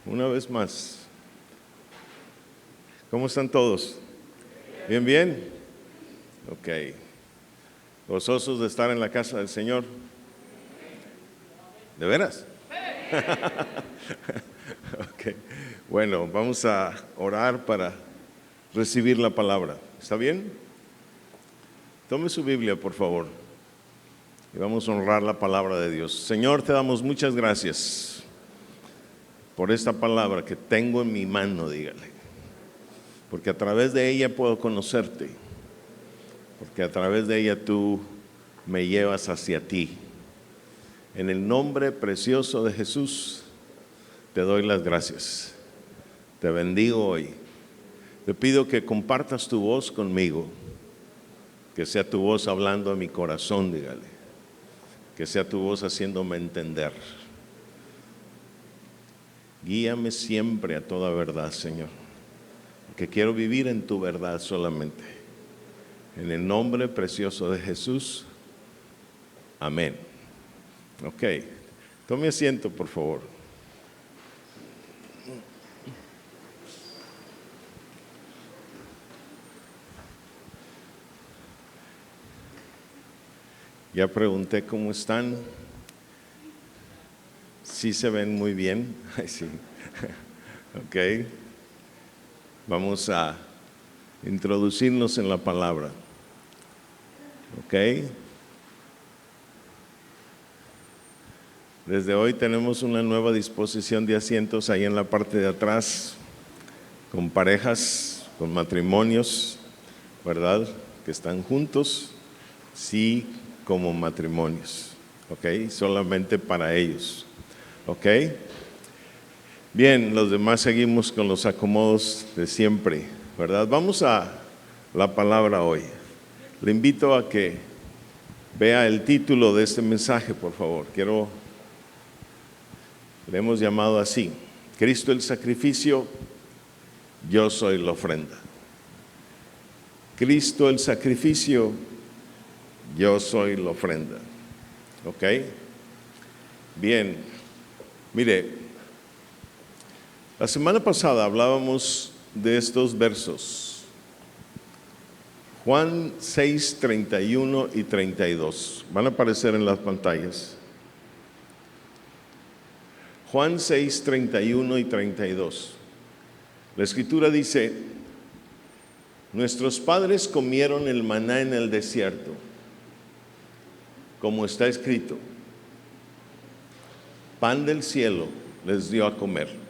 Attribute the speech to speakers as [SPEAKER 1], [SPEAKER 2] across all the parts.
[SPEAKER 1] Una vez más. ¿Cómo están todos? ¿Bien, bien? Ok. ¿Gozosos de estar en la casa del Señor? ¿De veras? Ok. Bueno, vamos a orar para recibir la palabra. ¿Está bien? Tome su Biblia, por favor. Y vamos a honrar la palabra de Dios. Señor, te damos muchas gracias por esta palabra que tengo en mi mano, dígale. Porque a través de ella puedo conocerte. Porque a través de ella tú me llevas hacia ti. En el nombre precioso de Jesús, te doy las gracias. Te bendigo hoy. Te pido que compartas tu voz conmigo. Que sea tu voz hablando a mi corazón, dígale. Que sea tu voz haciéndome entender. Guíame siempre a toda verdad, Señor. Que quiero vivir en tu verdad solamente. En el nombre precioso de Jesús. Amén. Ok. Tome asiento, por favor. Ya pregunté cómo están. Sí se ven muy bien. Sí. Ok. Vamos a introducirnos en la palabra. Ok. Desde hoy tenemos una nueva disposición de asientos ahí en la parte de atrás, con parejas, con matrimonios, ¿verdad? Que están juntos, sí, como matrimonios. Ok. Solamente para ellos. Ok. Bien, los demás seguimos con los acomodos de siempre, ¿verdad? Vamos a la palabra hoy. Le invito a que vea el título de este mensaje, por favor. Le hemos llamado así: Cristo el sacrificio, yo soy la ofrenda. Cristo el sacrificio, yo soy la ofrenda. ¿Ok? Bien, mire. La semana pasada hablábamos de estos versos, Juan 6, 31 y 32. Van a aparecer en las pantallas. Juan 6, 31 y 32. La Escritura dice: nuestros padres comieron el maná en el desierto, como está escrito, pan del cielo les dio a comer.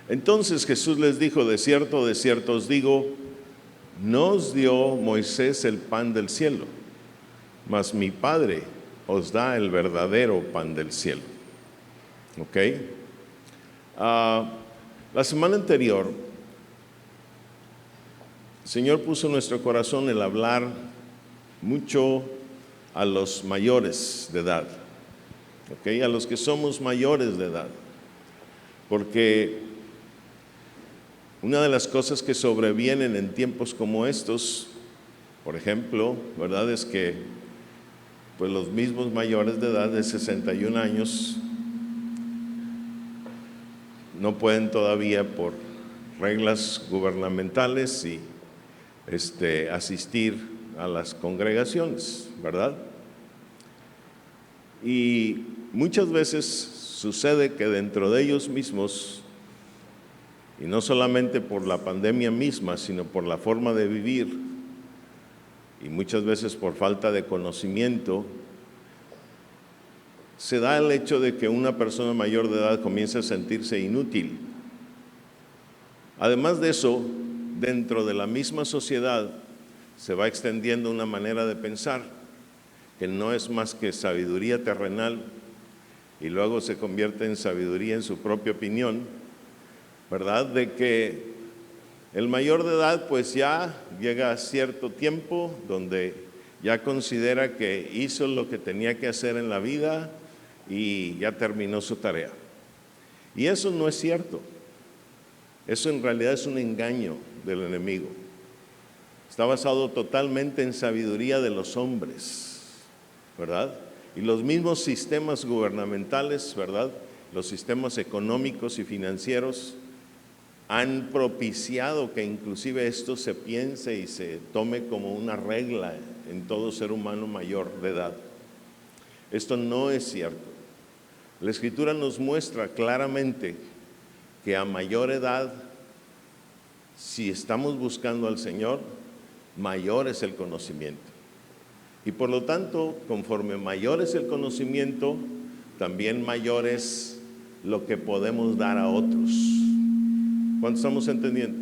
[SPEAKER 1] Entonces Jesús les dijo: de cierto os digo, no os dio Moisés el pan del cielo, mas mi Padre os da el verdadero pan del cielo. ¿Ok? La semana anterior, el Señor puso en nuestro corazón el hablar mucho a los mayores de edad. ¿Ok? A los que somos mayores de edad. Porque una de las cosas que sobrevienen en tiempos como estos, por ejemplo, ¿verdad? Es que pues los mismos mayores de edad de 61 años no pueden todavía, por reglas gubernamentales, y asistir a las congregaciones, ¿verdad? Y muchas veces sucede que dentro de ellos mismos, y no solamente por la pandemia misma, sino por la forma de vivir, y muchas veces por falta de conocimiento, se da el hecho de que una persona mayor de edad comienza a sentirse inútil. Además de eso, dentro de la misma sociedad se va extendiendo una manera de pensar que no es más que sabiduría terrenal, y luego se convierte en sabiduría en su propia opinión, ¿verdad? De que el mayor de edad pues ya llega a cierto tiempo donde ya considera que hizo lo que tenía que hacer en la vida y ya terminó su tarea. Y eso no es cierto. Eso en realidad es un engaño del enemigo. Está basado totalmente en sabiduría de los hombres, ¿verdad? Y los mismos sistemas gubernamentales, ¿verdad?, los sistemas económicos y financieros han propiciado que inclusive esto se piense y se tome como una regla en todo ser humano mayor de edad. Esto no es cierto. La Escritura nos muestra claramente que a mayor edad, si estamos buscando al Señor, mayor es el conocimiento. Y por lo tanto, conforme mayor es el conocimiento, también mayor es lo que podemos dar a otros. ¿Cuánto estamos entendiendo?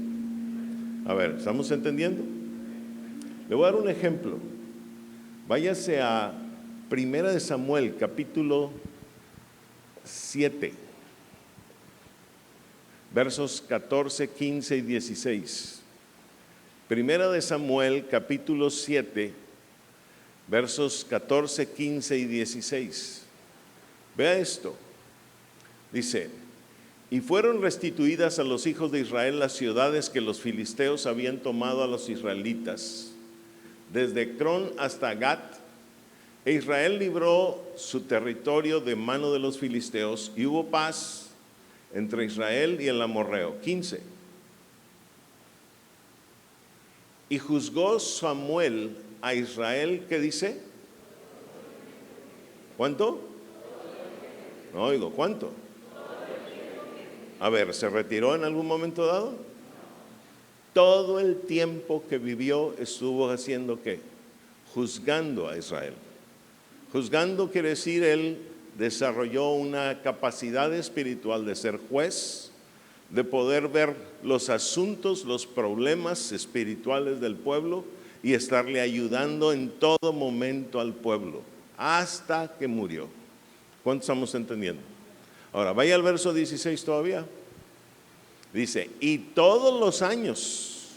[SPEAKER 1] A ver, ¿estamos entendiendo? Le voy a dar un ejemplo. Váyase a 1 Samuel, capítulo 7, versos 14, 15 y 16. 1 Samuel, capítulo 7, versos 14, 15 y 16. Vea esto. Dice: y fueron restituidas a los hijos de Israel las ciudades que los filisteos habían tomado a los israelitas, desde Ecrón hasta Gat, e Israel libró su territorio de mano de los filisteos, y hubo paz entre Israel y el amorreo. 15. Y juzgó Samuel a Israel, ¿qué dice? ¿Cuánto? No oigo, ¿cuánto? A ver, ¿se retiró en algún momento dado? Todo el tiempo que vivió estuvo haciendo ¿qué? Juzgando a Israel. Juzgando quiere decir, él desarrolló una capacidad espiritual de ser juez, de poder ver los asuntos, los problemas espirituales del pueblo y estarle ayudando en todo momento al pueblo, hasta que murió. ¿Cuánto estamos entendiendo? Ahora, vaya al verso 16 todavía. Dice: y todos los años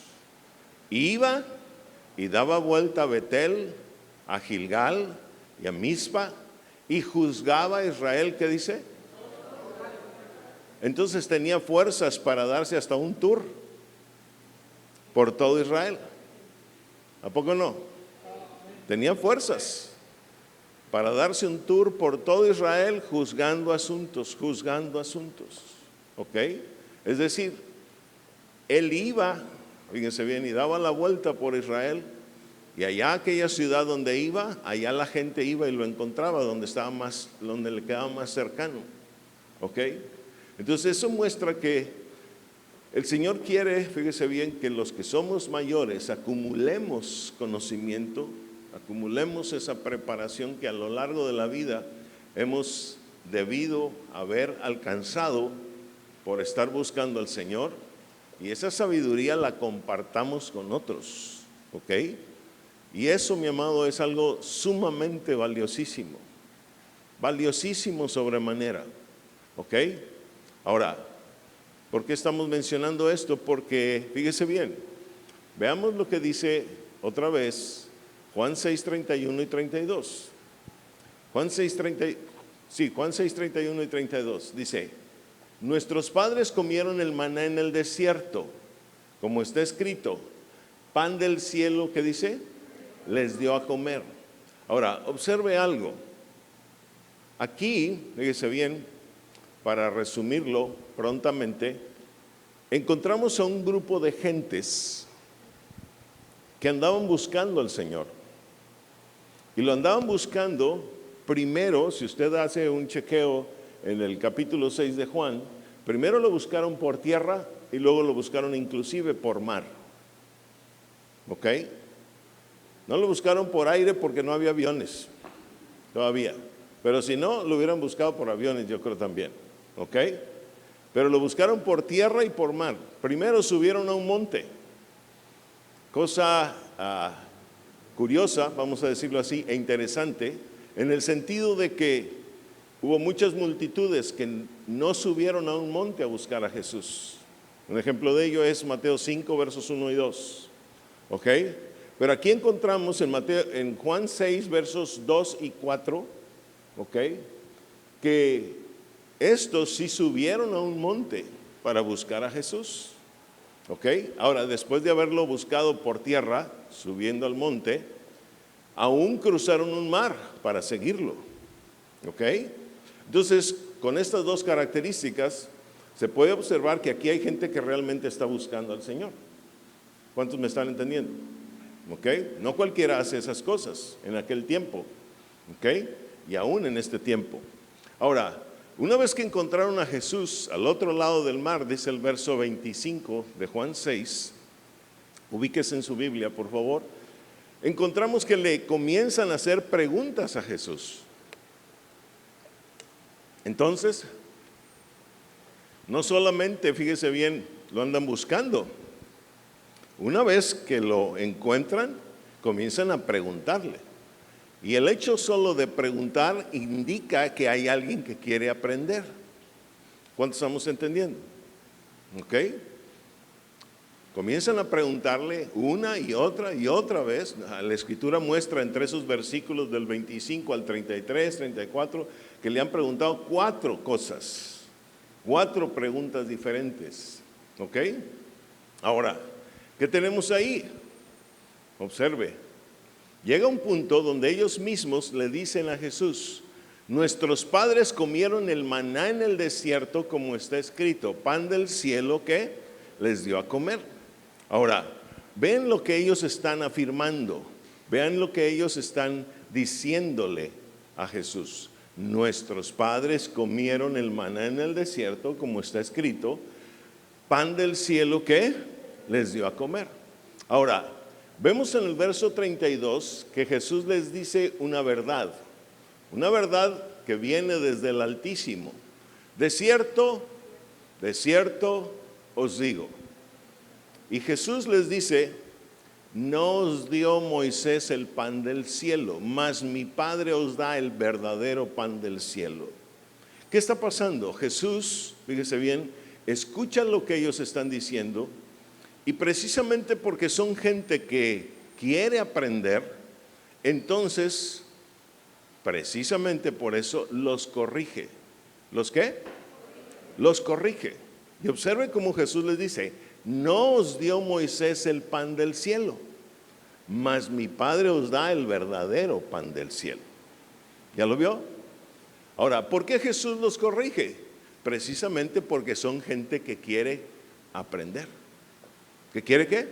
[SPEAKER 1] iba y daba vuelta a Betel, a Gilgal y a Mizpa, y juzgaba a Israel. ¿Qué dice? Entonces tenía fuerzas para darse hasta un tour por todo Israel. ¿A poco no? Tenía fuerzas para darse un tour por todo Israel juzgando asuntos. ¿Ok? Es decir, él iba, fíjense bien, y daba la vuelta por Israel, y allá aquella ciudad donde iba, allá la gente iba y lo encontraba donde le quedaba más cercano. ¿Ok? Entonces eso muestra que el Señor quiere, fíjese bien, que los que somos mayores acumulemos conocimiento, acumulemos esa preparación que a lo largo de la vida hemos debido haber alcanzado por estar buscando al Señor, y esa sabiduría la compartamos con otros. ¿Ok? Y eso, mi amado, es algo sumamente valiosísimo, valiosísimo sobremanera. ¿Ok? Ahora, ¿por qué estamos mencionando esto? Porque, fíjese bien, veamos lo que dice otra vez Juan 6, 31 y 32. Juan 6, 31 y 32 dice: nuestros padres comieron el maná en el desierto, como está escrito, pan del cielo, ¿qué dice? Les dio a comer. Ahora, observe algo. Aquí, fíjese bien, para resumirlo prontamente, encontramos a un grupo de gentes que andaban buscando al Señor. Y lo andaban buscando primero, si usted hace un chequeo en el capítulo 6 de Juan, primero lo buscaron por tierra y luego lo buscaron inclusive por mar. ¿Ok? No lo buscaron por aire porque no había aviones todavía. Pero si no, lo hubieran buscado por aviones, yo creo también. ¿Ok? Pero lo buscaron por tierra y por mar. Primero subieron a un monte. Cosa curiosa, vamos a decirlo así, e interesante, en el sentido de que hubo muchas multitudes que no subieron a un monte a buscar a Jesús. Un ejemplo de ello es Mateo 5, versos 1 y 2. ¿Ok? Pero aquí encontramos en Juan 6, versos 2 y 4, ¿ok?, que estos sí subieron a un monte para buscar a Jesús. ¿Ok? Ahora, después de haberlo buscado por tierra, subiendo al monte, aún cruzaron un mar para seguirlo. ¿Ok? Entonces, con estas dos características, se puede observar que aquí hay gente que realmente está buscando al Señor. ¿Cuántos me están entendiendo? ¿Ok? No cualquiera hace esas cosas en aquel tiempo. ¿Ok? Y aún en este tiempo. Ahora, una vez que encontraron a Jesús al otro lado del mar, dice el verso 25 de Juan 6, ubíquese en su Biblia, por favor, encontramos que le comienzan a hacer preguntas a Jesús. Entonces, no solamente, fíjese bien, lo andan buscando. Una vez que lo encuentran, comienzan a preguntarle. Y el hecho solo de preguntar indica que hay alguien que quiere aprender. ¿Cuántos estamos entendiendo? ¿Ok? Comienzan a preguntarle una y otra vez. La Escritura muestra entre esos versículos del 25 al 33, 34, que le han preguntado 4 cosas. 4 preguntas diferentes. ¿Ok? Ahora, ¿qué tenemos ahí? Observe. Llega un punto donde ellos mismos le dicen a Jesús: nuestros padres comieron el maná en el desierto, como está escrito, pan del cielo que les dio a comer. Ahora, ven lo que ellos están afirmando, vean lo que ellos están diciéndole a Jesús. Nuestros padres comieron el maná en el desierto, como está escrito, pan del cielo que les dio a comer. Ahora, vemos en el verso 32 que Jesús les dice una verdad que viene desde el Altísimo. De cierto os digo. Y Jesús les dice: no os dio Moisés el pan del cielo, mas mi Padre os da el verdadero pan del cielo. ¿Qué está pasando? Jesús, fíjese bien, escucha lo que ellos están diciendo, y precisamente porque son gente que quiere aprender, entonces, precisamente por eso los corrige. ¿Los qué? Los corrige. Y observe cómo Jesús les dice: no os dio Moisés el pan del cielo, mas mi Padre os da el verdadero pan del cielo. ¿Ya lo vio? Ahora, ¿por qué Jesús los corrige? Precisamente porque son gente que quiere aprender. ¿Que quiere qué?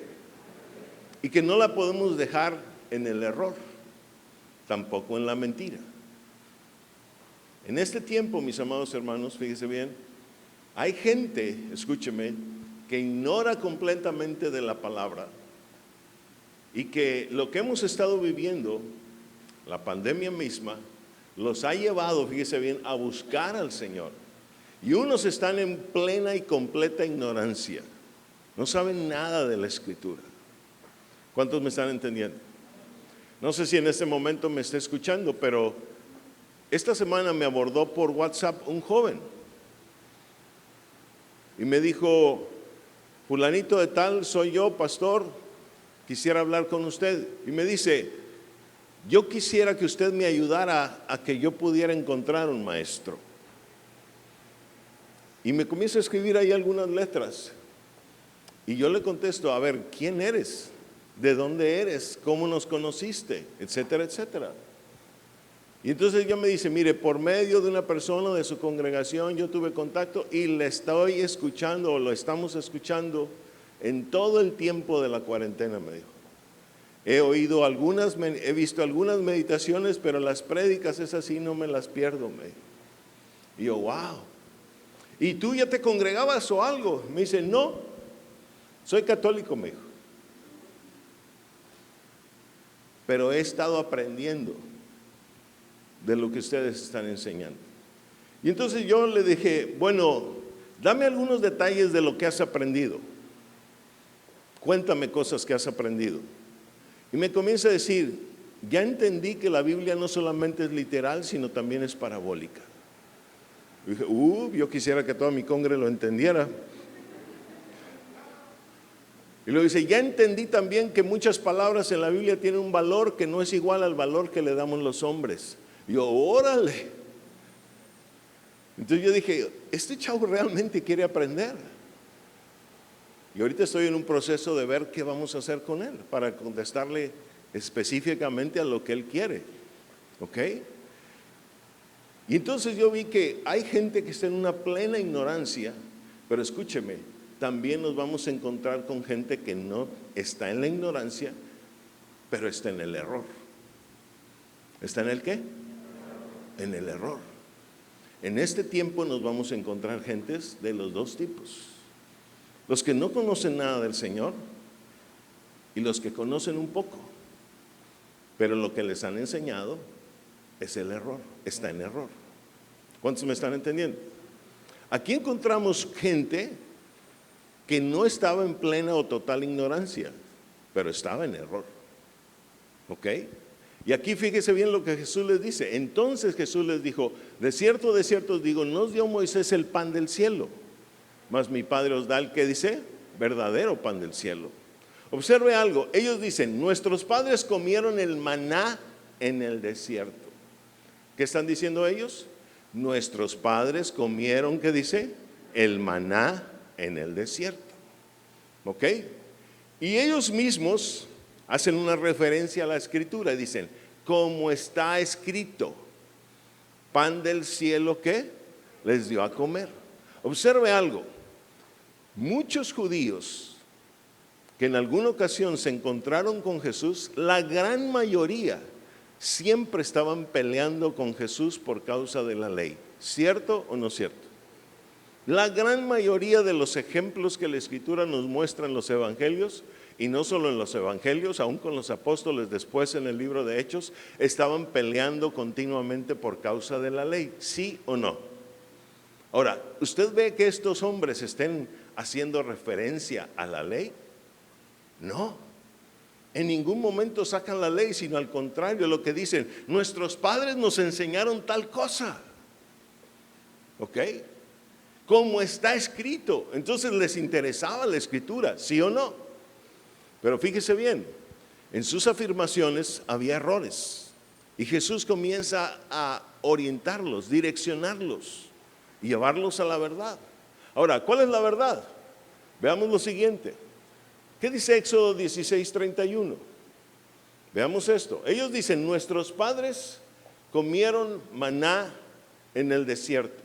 [SPEAKER 1] Y que no la podemos dejar en el error, tampoco en la mentira. En este tiempo, mis amados hermanos, fíjese bien, hay gente, escúcheme, que ignora completamente de la palabra, y que lo que hemos estado viviendo, la pandemia misma, los ha llevado, fíjese bien, a buscar al Señor. Y unos están en plena y completa ignorancia. No saben nada de la Escritura. ¿Cuántos me están entendiendo? No sé si en este momento me está escuchando, pero esta semana me abordó por WhatsApp un joven y me dijo: fulanito de tal, soy yo, pastor, quisiera hablar con usted. Y me dice: yo quisiera que usted me ayudara a que yo pudiera encontrar un maestro. Y me comienza a escribir ahí algunas letras. Y yo le contesto: a ver, ¿quién eres? ¿De dónde eres? ¿Cómo nos conociste? Etcétera, etcétera. Y entonces ella me dice: mire, por medio de una persona de su congregación yo tuve contacto y le estoy escuchando, o lo estamos escuchando en todo el tiempo de la cuarentena, me dijo. He visto algunas meditaciones, pero las prédicas esas sí no me las pierdo, me dijo. Y yo: wow. ¿Y tú ya te congregabas o algo? Me dice: no, soy católico, me dijo, pero he estado aprendiendo de lo que ustedes están enseñando. Y entonces yo le dije: bueno, dame algunos detalles de lo que has aprendido. Cuéntame cosas que has aprendido. Y me comienza a decir: ya entendí que la Biblia no solamente es literal, sino también es parabólica. Y dije: yo quisiera que toda mi congre lo entendiera. Y luego dice: ya entendí también que muchas palabras en la Biblia tienen un valor que no es igual al valor que le damos los hombres. Y yo: órale. Entonces yo dije: este chavo realmente quiere aprender. Y ahorita estoy en un proceso de ver qué vamos a hacer con él, para contestarle específicamente a lo que él quiere. ¿Ok? Y entonces yo vi que hay gente que está en una plena ignorancia, pero escúcheme, también nos vamos a encontrar con gente que no está en la ignorancia, pero está en el error. ¿Está en el qué? En el error. En este tiempo nos vamos a encontrar gentes de los dos tipos. Los que no conocen nada del Señor y los que conocen un poco. Pero lo que les han enseñado es el error, está en error. ¿Cuántos me están entendiendo? Aquí encontramos gente que no estaba en plena o total ignorancia, pero estaba en error. ¿Ok? Y aquí fíjese bien lo que Jesús les dice. Entonces Jesús les dijo, de cierto os digo, no os dio Moisés el pan del cielo, mas mi Padre os da el que dice, verdadero pan del cielo. Observe algo, ellos dicen, nuestros padres comieron el maná en el desierto. ¿Qué están diciendo ellos? Nuestros padres comieron, ¿qué dice? El maná en el desierto. ¿Ok? Y ellos mismos hacen una referencia a la escritura, dicen, como está escrito, pan del cielo que les dio a comer. Observe algo, muchos judíos que en alguna ocasión se encontraron con Jesús, la gran mayoría siempre estaban peleando con Jesús por causa de la ley. ¿Cierto o no cierto? La gran mayoría de los ejemplos que la Escritura nos muestra en los evangelios, y no solo en los evangelios, aún con los apóstoles después en el libro de Hechos, estaban peleando continuamente por causa de la ley. ¿Sí o no? Ahora, ¿usted ve que estos hombres estén haciendo referencia a la ley? No. En ningún momento sacan la ley, sino al contrario, lo que dicen, nuestros padres nos enseñaron tal cosa. ¿Ok? Como está escrito. Entonces les interesaba la escritura, ¿sí o no? Pero fíjese bien, en sus afirmaciones había errores. Y Jesús comienza a orientarlos, direccionarlos y llevarlos a la verdad. Ahora, ¿cuál es la verdad? Veamos lo siguiente. ¿Qué dice Éxodo 16:31? Veamos esto. Ellos dicen, nuestros padres comieron maná en el desierto.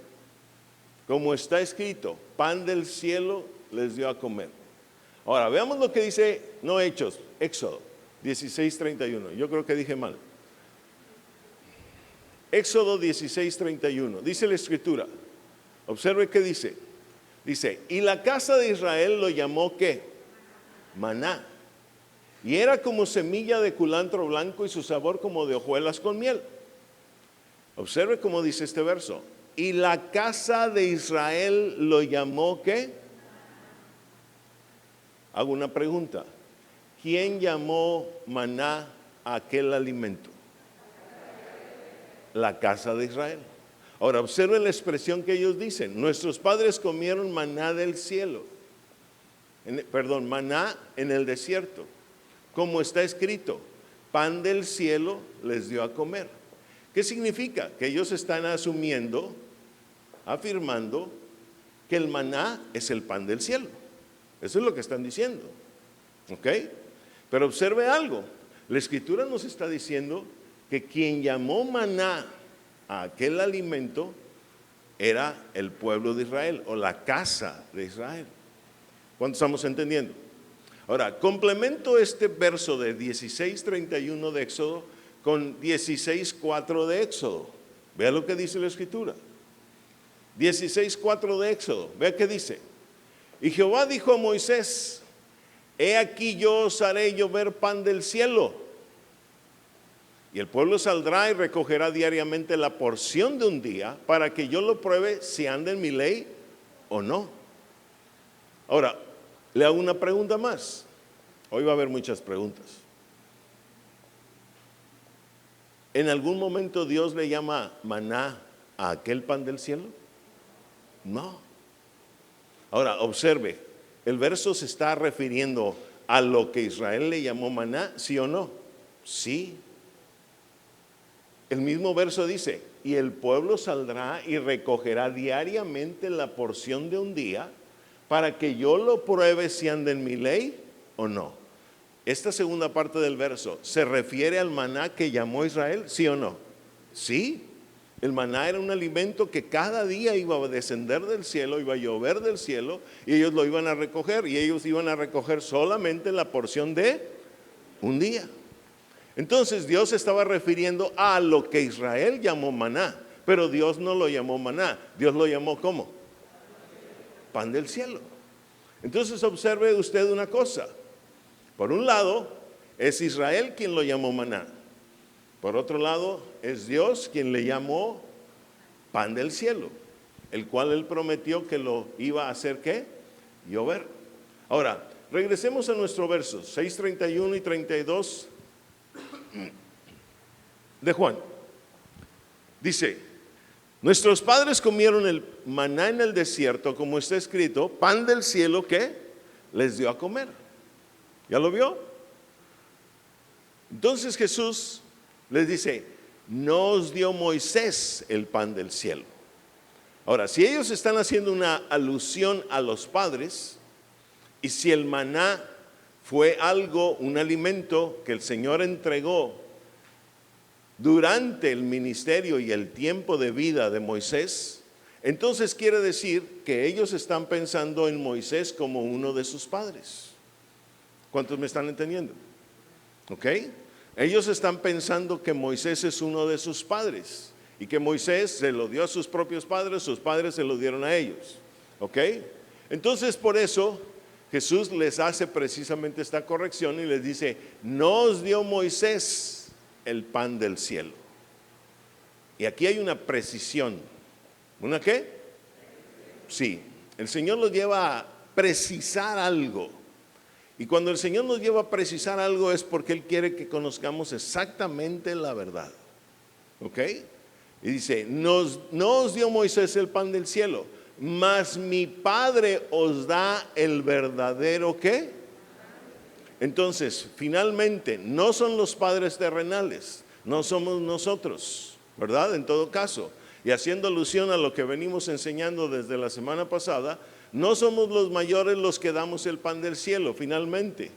[SPEAKER 1] Como está escrito, pan del cielo les dio a comer. Ahora, veamos lo que dice, no Hechos, Éxodo 16:31. Yo creo que dije mal. Éxodo 16:31. Dice la Escritura. Observe qué dice. Dice, y la casa de Israel lo llamó ¿qué? Maná. Y era como semilla de culantro blanco y su sabor como de hojuelas con miel. Observe cómo dice este verso. Y la casa de Israel lo llamó ¿qué? Hago una pregunta. ¿Quién llamó maná a aquel alimento? La casa de Israel. Ahora observen la expresión que ellos dicen. Nuestros padres comieron maná del cielo. Maná en el desierto. Como está escrito, pan del cielo les dio a comer. ¿Qué significa? Que ellos están asumiendo, afirmando que el maná es el pan del cielo. Eso es lo que están diciendo. ¿Ok? Pero observe algo. La Escritura nos está diciendo que quien llamó maná a aquel alimento era el pueblo de Israel o la casa de Israel. ¿Cuánto estamos entendiendo? Ahora, complemento este verso de 16:31 de Éxodo con 16:4 de Éxodo. Vea lo que dice la Escritura. 16:4 de Éxodo. Vea qué dice. Y Jehová dijo a Moisés, he aquí yo os haré llover pan del cielo. Y el pueblo saldrá y recogerá diariamente la porción de un día para que yo lo pruebe si anda en mi ley o no. Ahora, le hago una pregunta más. Hoy va a haber muchas preguntas. ¿En algún momento Dios le llama maná a aquel pan del cielo? No. Ahora, observe, el verso se está refiriendo a lo que Israel le llamó maná, ¿sí o no? Sí. El mismo verso dice, y el pueblo saldrá y recogerá diariamente la porción de un día para que yo lo pruebe si anda en mi ley o no. Esta segunda parte del verso, ¿se refiere al maná que llamó Israel? ¿Sí o no? Sí. El maná era un alimento que cada día iba a descender del cielo, iba a llover del cielo y ellos lo iban a recoger, y ellos iban a recoger solamente la porción de un día. Entonces Dios estaba refiriendo a lo que Israel llamó maná, pero Dios no lo llamó maná. Dios lo llamó ¿cómo? Pan del cielo. Entonces observe usted una cosa. Por un lado es Israel quien lo llamó maná. Por otro lado es Dios quien le llamó pan del cielo, el cual Él prometió que lo iba a hacer ¿qué? Llover. Ahora, regresemos a nuestro verso 6, 31 y 32 de Juan. Dice: nuestros padres comieron el maná en el desierto, como está escrito, pan del cielo que les dio a comer. ¿Ya lo vio? Entonces Jesús les dice: no os dio Moisés el pan del cielo. Ahora, si ellos están haciendo una alusión a los padres, y si el maná fue algo, un alimento que el Señor entregó durante el ministerio y el tiempo de vida de Moisés, entonces quiere decir que ellos están pensando en Moisés como uno de sus padres. ¿Cuántos me están entendiendo? ¿Ok? Ellos están pensando que Moisés es uno de sus padres y que Moisés se lo dio a sus propios padres, sus padres se lo dieron a ellos. ¿Ok? Entonces por eso Jesús les hace precisamente esta corrección y les dice: no os dio Moisés el pan del cielo. Y aquí hay una precisión. ¿Una qué? Sí, el Señor los lleva a precisar algo. Y cuando el Señor nos lleva a precisar algo es porque Él quiere que conozcamos exactamente la verdad. ¿Ok? Y dice: no os dio Moisés el pan del cielo, mas mi Padre os da el verdadero ¿qué? Entonces, finalmente, no son los padres terrenales, no somos nosotros, ¿verdad? En todo caso, y haciendo alusión a lo que venimos enseñando desde la semana pasada, no somos los mayores los que damos el pan del cielo. Finalmente,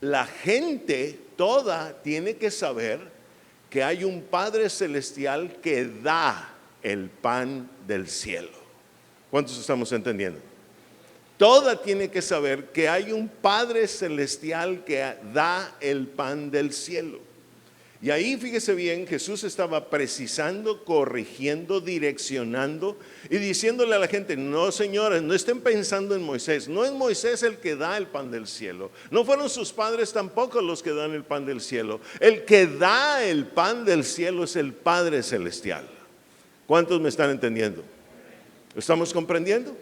[SPEAKER 1] la gente toda tiene que saber que hay un Padre celestial que da el pan del cielo. ¿Cuántos estamos entendiendo? Toda tiene que saber que hay un Padre celestial que da el pan del cielo. Y ahí fíjese bien, Jesús estaba precisando, corrigiendo, direccionando y diciéndole a la gente: no, señores, no estén pensando en Moisés. No es Moisés el que da el pan del cielo. No fueron sus padres tampoco los que dan el pan del cielo. El que da el pan del cielo es el Padre celestial. ¿Cuántos me están entendiendo? ¿Lo estamos comprendiendo?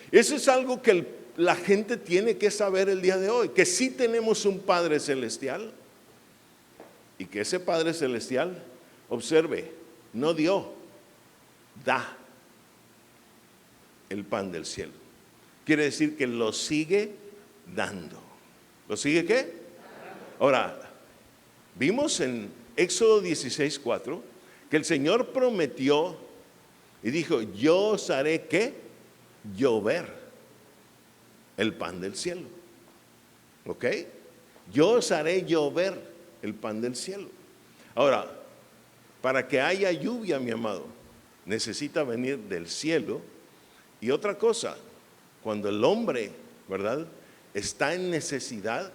[SPEAKER 1] Eso es algo que la gente tiene que saber el día de hoy, que sí tenemos un Padre celestial. Y que ese Padre celestial, observe, no dio, da el pan del cielo. Quiere decir que lo sigue dando. ¿Lo sigue qué? Ahora, vimos en Éxodo 16:4 que el Señor prometió y dijo: yo os haré ¿qué? Llover el pan del cielo. ¿Ok? Yo os haré llover el pan del cielo. Ahora, para que haya lluvia, mi amado, necesita venir del cielo. Y otra cosa, cuando el hombre, ¿verdad?, está en necesidad,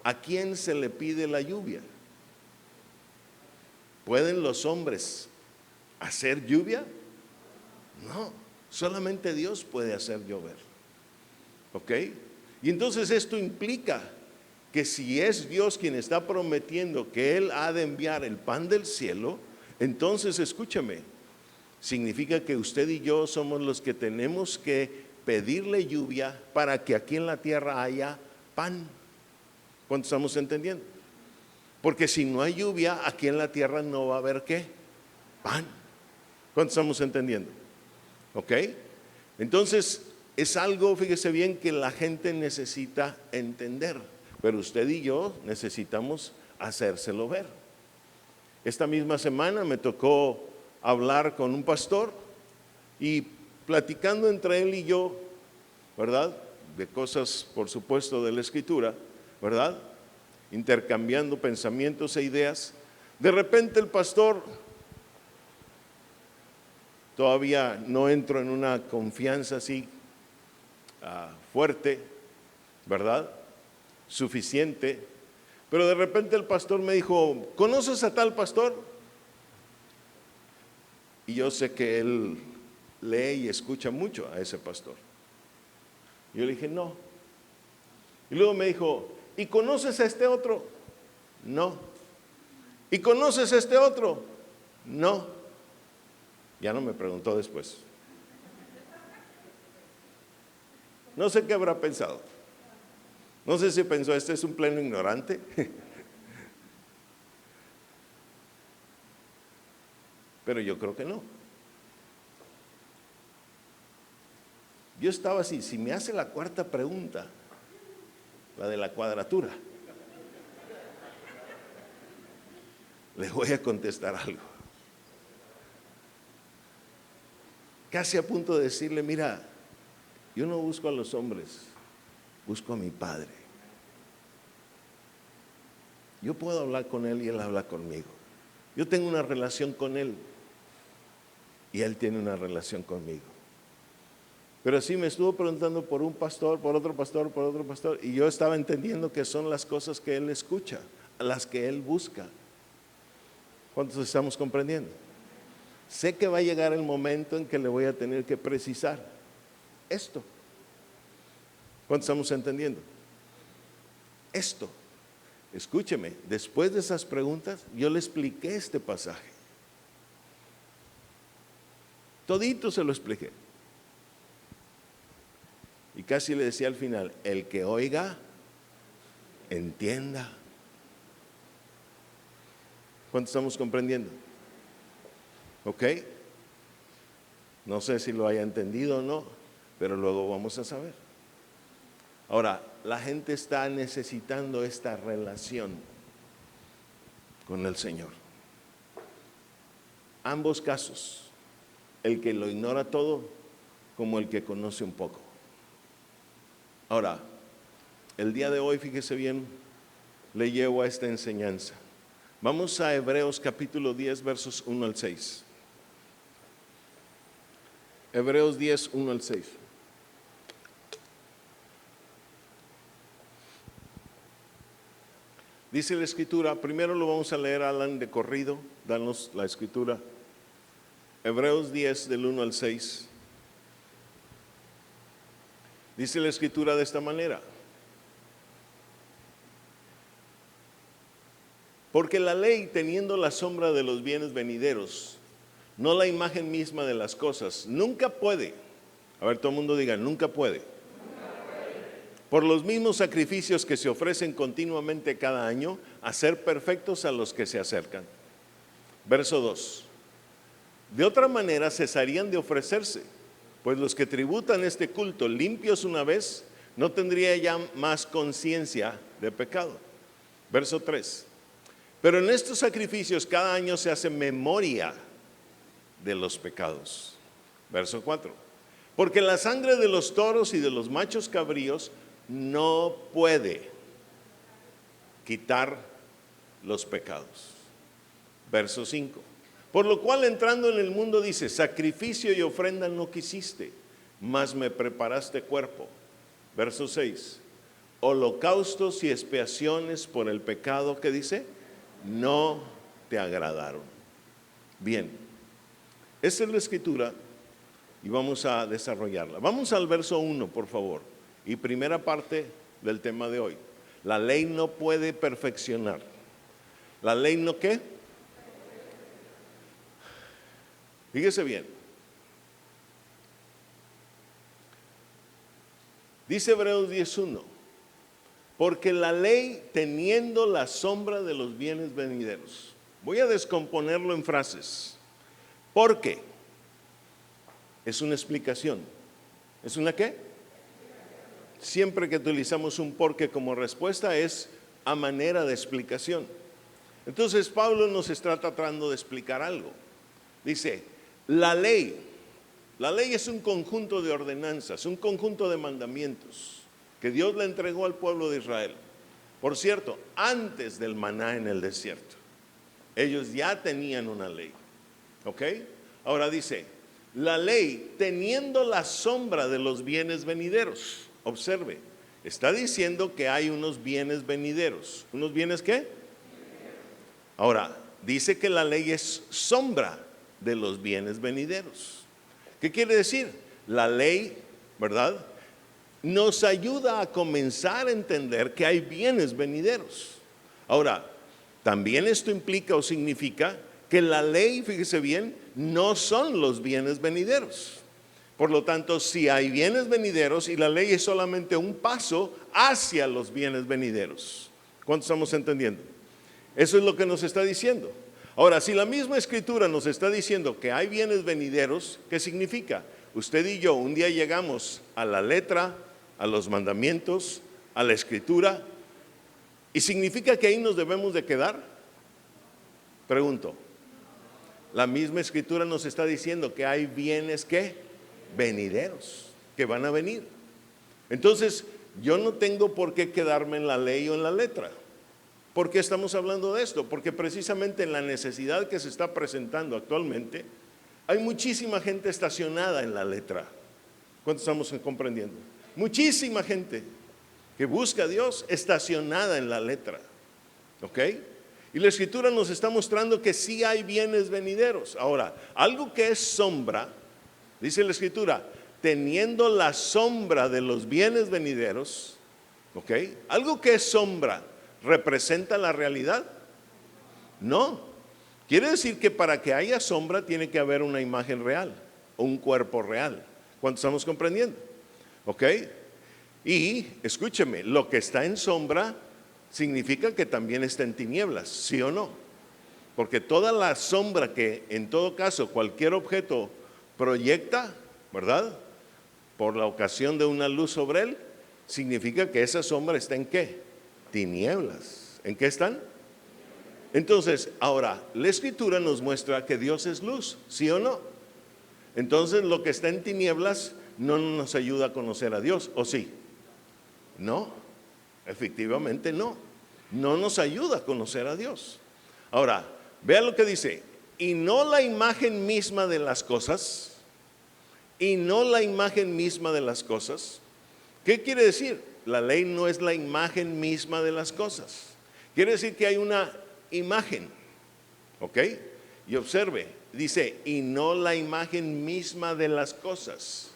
[SPEAKER 1] ¿a quién se le pide la lluvia? ¿Pueden los hombres hacer lluvia? No, solamente Dios puede hacer llover. ¿Ok? Y entonces esto implica que si es Dios quien está prometiendo que Él ha de enviar el pan del cielo, entonces escúchame, significa que usted y yo somos los que tenemos que pedirle lluvia para que aquí en la tierra haya pan. ¿Cuánto estamos entendiendo? Porque si no hay lluvia, aquí en la tierra no va a haber ¿qué? Pan. ¿Cuánto estamos entendiendo? ¿Ok? Entonces es algo, fíjese bien, que la gente necesita entender. Pero usted y yo necesitamos hacérselo ver. Esta misma semana me tocó hablar con un pastor y platicando entre él y yo, ¿verdad?, de cosas, por supuesto, de la Escritura, ¿verdad?, intercambiando pensamientos e ideas. De repente el pastor todavía no entro en una confianza así fuerte, ¿verdad? Suficiente. Pero de repente el pastor me dijo, ¿conoces a tal pastor? Y yo sé que él lee y escucha mucho a ese pastor. Yo le dije, no. Y luego me dijo, ¿y conoces a este otro? No. ¿Y conoces a este otro? No. Ya no me preguntó después. No sé qué habrá pensado. No sé si pensó, este es un pleno ignorante. Pero yo creo que no. Yo estaba así, si me hace la cuarta pregunta, la de la cuadratura, le voy a contestar algo. Casi a punto de decirle, mira, yo no busco a los hombres, busco a mi Padre. Yo puedo hablar con Él y Él habla conmigo. Yo tengo una relación con Él y Él tiene una relación conmigo. Pero sí me estuvo preguntando por un pastor, por otro pastor, por otro pastor, y yo estaba entendiendo que son las cosas que Él escucha, las que Él busca. ¿Cuántos estamos comprendiendo? Sé que va a llegar el momento en que le voy a tener que precisar esto. ¿Cuántos estamos entendiendo? Esto. Escúcheme, después de esas preguntas, yo le expliqué este pasaje. Todito se lo expliqué. Y casi le decía al final, el que oiga, entienda. ¿Cuántos estamos comprendiendo? ¿Ok? No sé si lo haya entendido o no, pero luego vamos a saber. Ahora, la gente está necesitando esta relación con el Señor. Ambos casos, el que lo ignora todo como el que conoce un poco. Ahora, el día de hoy, fíjese bien, le llevo a esta enseñanza. Vamos a Hebreos capítulo 10, versos 1 al 6. Hebreos 10, 1 al 6. Dice la escritura, primero lo vamos a leer, Alan, de corrido, danos la escritura. Hebreos 10, del 1 al 6. Dice la escritura de esta manera. Porque la ley, teniendo la sombra de los bienes venideros, no la imagen misma de las cosas, nunca puede, a ver, todo el mundo diga, nunca puede. Por los mismos sacrificios que se ofrecen continuamente cada año, hacer perfectos a los que se acercan. Verso 2. De otra manera cesarían de ofrecerse, pues los que tributan este culto limpios una vez, no tendría ya más conciencia de pecado. Verso 3. Pero en estos sacrificios cada año se hace memoria de los pecados. Verso 4. Porque la sangre de los toros y de los machos cabríos no puede quitar los pecados. Verso 5. Por lo cual entrando en el mundo dice, sacrificio y ofrenda no quisiste, mas me preparaste cuerpo. Verso 6. Holocaustos y expiaciones por el pecado, ¿qué dice? No te agradaron. Bien, esa es la escritura y vamos a desarrollarla. Vamos al verso 1, por favor, y primera parte del tema de hoy. La ley no puede perfeccionar. ¿La ley no qué? Fíjese bien. Dice Hebreos 10:1. Porque la ley teniendo la sombra de los bienes venideros. Voy a descomponerlo en frases. Porque es una explicación. ¿Es una qué? Siempre que utilizamos un porque como respuesta es a manera de explicación. Entonces Pablo nos está tratando de explicar algo. Dice, la ley es un conjunto de ordenanzas, un conjunto de mandamientos que Dios le entregó al pueblo de Israel. Por cierto, antes del maná en el desierto, ellos ya tenían una ley. ¿Ok? Ahora dice, la ley teniendo la sombra de los bienes venideros. Observe, está diciendo que hay unos bienes venideros. ¿Unos bienes qué? Ahora, dice que la ley es sombra de los bienes venideros. ¿Qué quiere decir? La ley, ¿verdad?, nos ayuda a comenzar a entender que hay bienes venideros. Ahora, también esto implica o significa que la ley, fíjese bien, no son los bienes venideros. Por lo tanto, si hay bienes venideros y la ley es solamente un paso hacia los bienes venideros. ¿Cuántos estamos entendiendo? Eso es lo que nos está diciendo. Ahora, si la misma escritura nos está diciendo que hay bienes venideros, ¿qué significa? Usted y yo un día llegamos a la letra, a los mandamientos, a la escritura, y significa que ahí nos debemos de quedar. Pregunto, la misma escritura nos está diciendo que hay bienes que venideros, que van a venir. Entonces, yo no tengo por qué quedarme en la ley o en la letra. ¿Por qué estamos hablando de esto? Porque precisamente en la necesidad que se está presentando actualmente, hay muchísima gente estacionada en la letra. ¿Cuántos estamos comprendiendo? Muchísima gente que busca a Dios estacionada en la letra. ¿Ok? Y la escritura nos está mostrando que sí hay bienes venideros. Ahora, algo que es sombra, dice la escritura, teniendo la sombra de los bienes venideros, ¿ok? Algo que es sombra, ¿representa la realidad? No. Quiere decir que para que haya sombra tiene que haber una imagen real, o un cuerpo real. ¿Cuánto estamos comprendiendo? ¿Ok? Y escúcheme, lo que está en sombra significa que también está en tinieblas, ¿sí o no? Porque toda la sombra que en todo caso cualquier objeto proyecta, ¿verdad?, por la ocasión de una luz sobre él, significa que esa sombra está en ¿qué? Tinieblas. ¿En qué están? Entonces, ahora, la escritura nos muestra que Dios es luz, ¿sí o no? Entonces, lo que está en tinieblas no nos ayuda a conocer a Dios, ¿o sí? No, efectivamente no. No nos ayuda a conocer a Dios. Ahora, vea lo que dice, y no la imagen misma de las cosas, y no la imagen misma de las cosas. ¿Qué quiere decir? La ley no es la imagen misma de las cosas. Quiere decir que hay una imagen, ¿ok? Y observe, dice, y no la imagen misma de las cosas.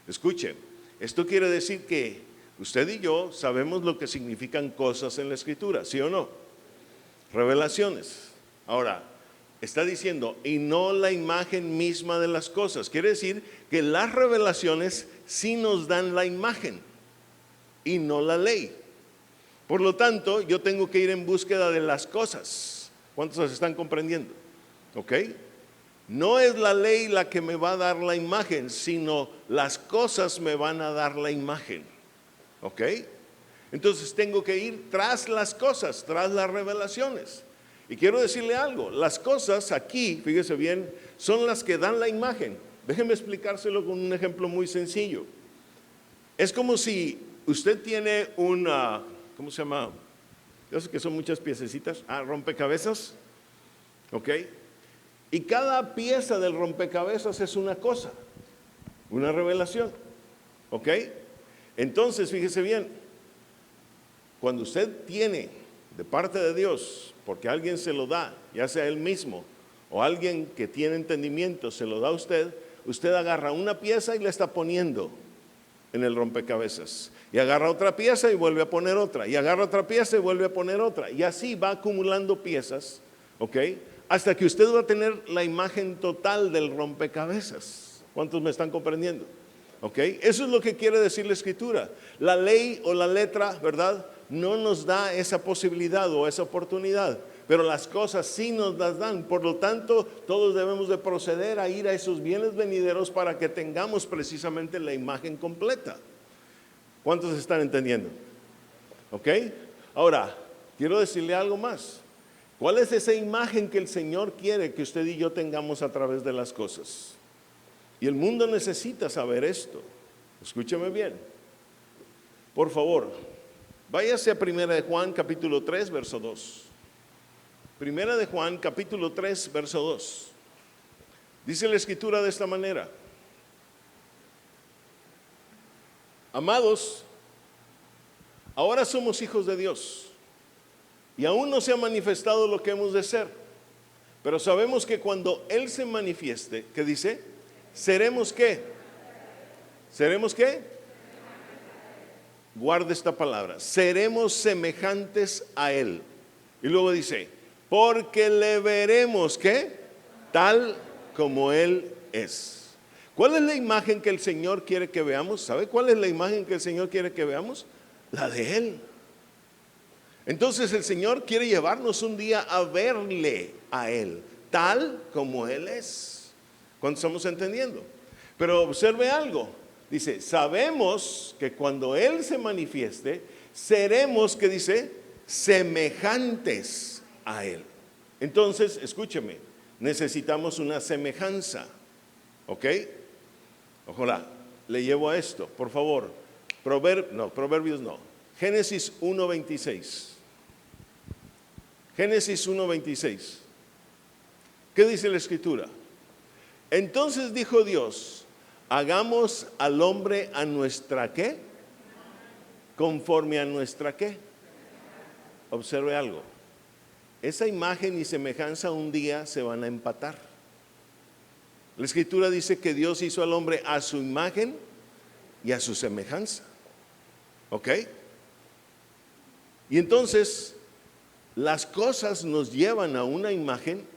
[SPEAKER 1] Escuche, esto quiere decir que usted y yo sabemos lo que significan cosas en la escritura, ¿sí o no? Revelaciones. Ahora, está diciendo, y no la imagen misma de las cosas. Quiere decir que las revelaciones sí nos dan la imagen y no la ley. Por lo tanto, yo tengo que ir en búsqueda de las cosas. ¿Cuántos se están comprendiendo? ¿Ok? No es la ley la que me va a dar la imagen, sino las cosas me van a dar la imagen. ¿Ok? Entonces tengo que ir tras las cosas, tras las revelaciones. Y quiero decirle algo, las cosas aquí, fíjese bien, son las que dan la imagen. Déjeme explicárselo con un ejemplo muy sencillo. Es como si usted tiene una, ¿cómo se llama? Yo sé que son muchas piececitas, rompecabezas, ¿ok? Y cada pieza del rompecabezas es una cosa, una revelación, ¿ok? Entonces, fíjese bien, cuando usted tiene de parte de Dios, porque alguien se lo da, ya sea él mismo o alguien que tiene entendimiento se lo da a usted, usted agarra una pieza y la está poniendo en el rompecabezas, y agarra otra pieza y vuelve a poner otra, y agarra otra pieza y vuelve a poner otra, y así va acumulando piezas, ¿ok? Hasta que usted va a tener la imagen total del rompecabezas. ¿Cuántos me están comprendiendo? ¿Ok? Eso es lo que quiere decir la escritura. La ley o la letra, ¿verdad?, no nos da esa posibilidad o esa oportunidad, pero las cosas sí nos las dan. Por lo tanto, todos debemos de proceder a ir a esos bienes venideros para que tengamos precisamente la imagen completa. ¿Cuántos están entendiendo? ¿Ok? Ahora, quiero decirle algo más. ¿Cuál es esa imagen que el Señor quiere que usted y yo tengamos a través de las cosas? Y el mundo necesita saber esto. Escúcheme bien. Por favor, váyase a 1 de Juan capítulo 3, verso 2. 1 de Juan capítulo 3, verso 2. Dice la escritura de esta manera. Amados, ahora somos hijos de Dios y aún no se ha manifestado lo que hemos de ser, pero sabemos que cuando Él se manifieste, ¿qué dice? ¿Seremos qué? ¿Seremos qué? Guarde esta palabra, seremos semejantes a Él. Y luego dice, porque le veremos ¿qué? Tal como Él es. ¿Cuál es la imagen que el Señor quiere que veamos? ¿Sabe cuál es la imagen que el Señor quiere que veamos? La de Él. Entonces el Señor quiere llevarnos un día a verle a Él, tal como Él es. ¿Cuánto estamos entendiendo? Pero observe algo. Dice, sabemos que cuando Él se manifieste, seremos, ¿qué dice? Semejantes a Él. Entonces, escúcheme, necesitamos una semejanza. ¿Ok? Ojalá, le llevo a esto, por favor. Proverbios no. Génesis 1:26. Génesis 1:26. ¿Qué dice la Escritura? Entonces dijo Dios, hagamos al hombre a nuestra ¿qué? Conforme a nuestra ¿qué? Observe algo. Esa imagen y semejanza un día se van a empatar. La Escritura dice que Dios hizo al hombre a su imagen y a su semejanza. ¿Ok? Y entonces las cosas nos llevan a una imagen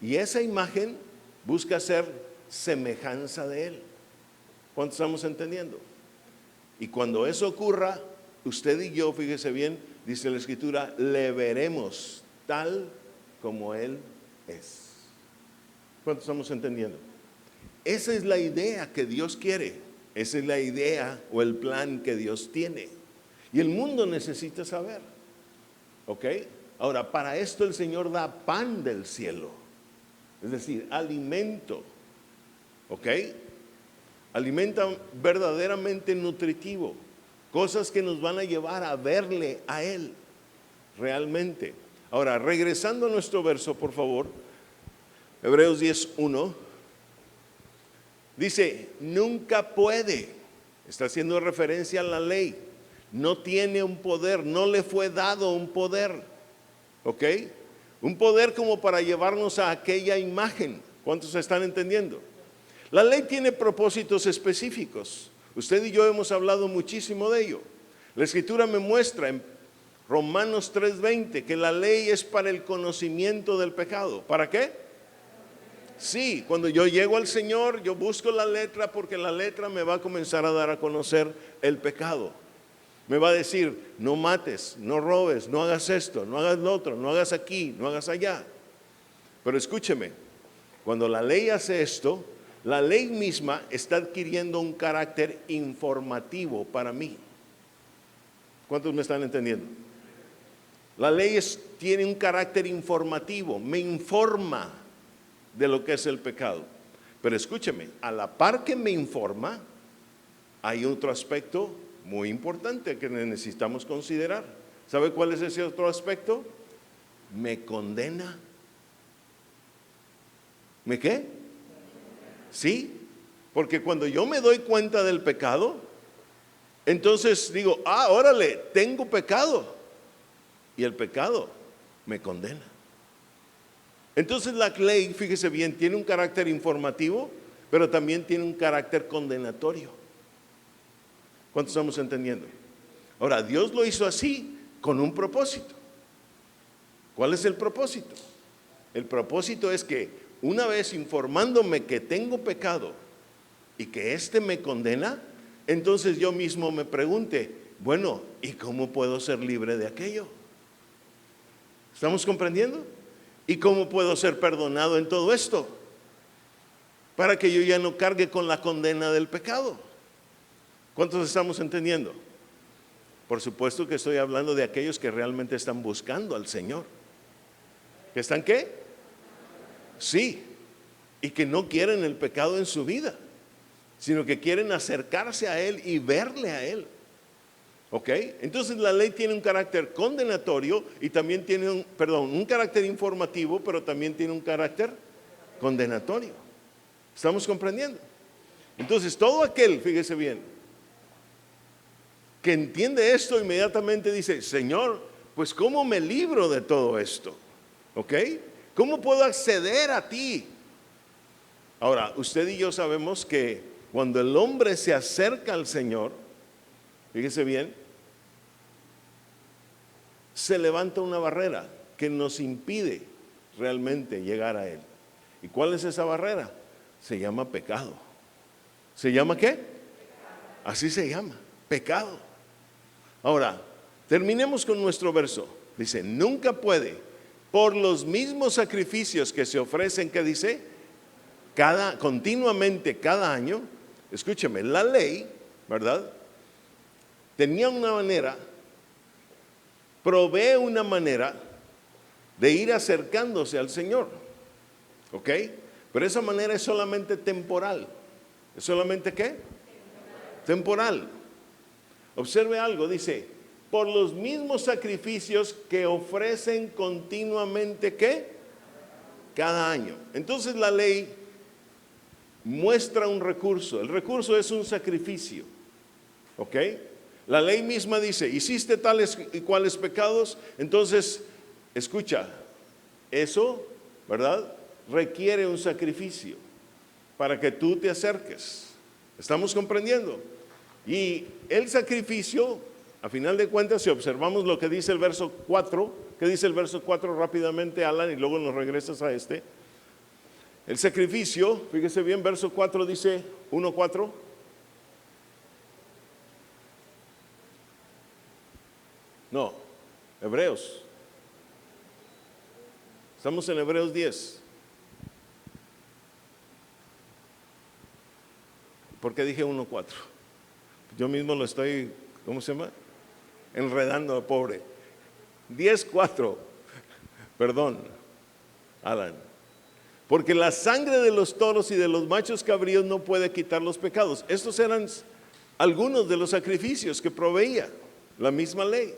[SPEAKER 1] y esa imagen busca ser semejanza de Él. ¿Cuánto estamos entendiendo? Y cuando eso ocurra, usted y yo, fíjese bien, dice la Escritura, le veremos tal como Él es. ¿Cuánto estamos entendiendo? Esa es la idea que Dios quiere. Esa es la idea o el plan que Dios tiene. Y el mundo necesita saber. ¿Ok? Ahora, para esto el Señor da pan del cielo. Es decir, alimento. ¿Ok? Alimento verdaderamente nutritivo. Cosas que nos van a llevar a verle a Él. Realmente. Ahora, regresando a nuestro verso, por favor. Hebreos 10:1. Dice, nunca puede. Está haciendo referencia a la ley. No tiene un poder, no le fue dado un poder. ¿Ok? Un poder como para llevarnos a aquella imagen. ¿Cuántos están entendiendo? La ley tiene propósitos específicos. Usted y yo hemos hablado muchísimo de ello. La Escritura me muestra en Romanos 3:20 que la ley es para el conocimiento del pecado. ¿Para qué? Sí, cuando yo llego al Señor, yo busco la letra porque la letra me va a comenzar a dar a conocer el pecado. Me va a decir, no mates, no robes, no hagas esto, no hagas lo otro, no hagas aquí, no hagas allá. Pero escúcheme, cuando la ley hace esto, la ley misma está adquiriendo un carácter informativo para mí. ¿Cuántos me están entendiendo? La ley tiene un carácter informativo, me informa de lo que es el pecado. Pero escúcheme, a la par que me informa, hay otro aspecto muy importante que necesitamos considerar. ¿Sabe cuál es ese otro aspecto? Me condena. ¿Me qué? Sí, porque cuando yo me doy cuenta del pecado, entonces digo, órale, tengo pecado. Y el pecado me condena. Entonces la ley, fíjese bien, tiene un carácter informativo, pero también tiene un carácter condenatorio. ¿Cuántos estamos entendiendo? Ahora, Dios lo hizo así con un propósito. ¿Cuál es el propósito? El propósito es que una vez informándome que tengo pecado y que éste me condena, entonces yo mismo me pregunte, bueno, ¿y cómo puedo ser libre de aquello? ¿Estamos comprendiendo? ¿Y cómo puedo ser perdonado en todo esto? Para que yo ya no cargue con la condena del pecado. ¿Cuántos estamos entendiendo? Por supuesto que estoy hablando de aquellos que realmente están buscando al Señor. ¿Que están qué? Sí. Y que no quieren el pecado en su vida, sino que quieren acercarse a Él y verle a Él. ¿Ok? Entonces la ley tiene un carácter condenatorio y también tiene un carácter informativo, pero también tiene un carácter condenatorio. ¿Estamos comprendiendo? Entonces todo aquel, fíjese bien, que entiende esto inmediatamente dice, Señor, pues ¿cómo me libro de todo esto? ¿Ok? ¿Cómo puedo acceder a ti? Ahora, usted y yo sabemos que cuando el hombre se acerca al Señor, fíjese bien, se levanta una barrera que nos impide realmente llegar a Él. ¿Y cuál es esa barrera? Se llama pecado. ¿Se llama qué? Así se llama, pecado. Ahora, terminemos con nuestro verso. Dice, nunca puede, por los mismos sacrificios que se ofrecen, que dice, continuamente, cada año, escúcheme, la ley, ¿verdad? Tenía una manera, provee una manera de ir acercándose al Señor, ¿ok? Pero esa manera es solamente temporal. ¿Es solamente qué? Temporal. Observe algo, dice, por los mismos sacrificios que ofrecen continuamente, ¿qué? Cada año. Entonces la ley muestra un recurso. El recurso es un sacrificio, ¿ok? La ley misma dice, hiciste tales y cuales pecados, entonces, escucha, eso, ¿verdad? Requiere un sacrificio para que tú te acerques. ¿Estamos comprendiendo? Y el sacrificio, a final de cuentas, si observamos lo que dice el verso 4, ¿qué dice el verso 4 rápidamente, Alan? Y luego nos regresas a este. El sacrificio, fíjese bien, verso 4 dice, 1:4. No, Hebreos. Estamos en Hebreos 10. ¿Por qué dije 1:4? Yo mismo lo estoy, ¿cómo se llama? Enredando, pobre. 10:4. Perdón, Alan. Porque la sangre de los toros y de los machos cabríos no puede quitar los pecados. Estos eran algunos de los sacrificios que proveía la misma ley.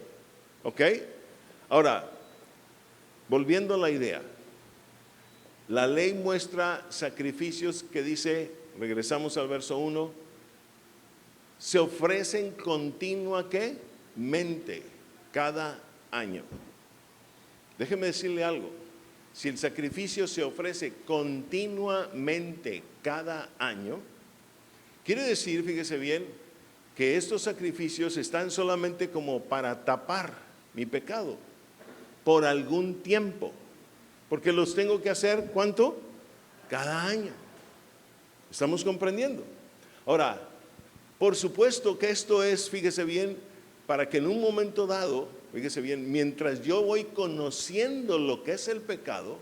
[SPEAKER 1] ¿Ok? Ahora, volviendo a la idea, la ley muestra sacrificios que dice, regresamos al verso 1, se ofrecen continuamente cada año. Déjeme decirle algo, si el sacrificio se ofrece continuamente cada año, quiere decir, fíjese bien, que estos sacrificios están solamente como para tapar mi pecado por algún tiempo, porque los tengo que hacer, ¿cuánto? Cada año. ¿Estamos comprendiendo? Ahora, por supuesto que esto es, fíjese bien, para que en un momento dado, fíjese bien, mientras yo voy conociendo lo que es el pecado,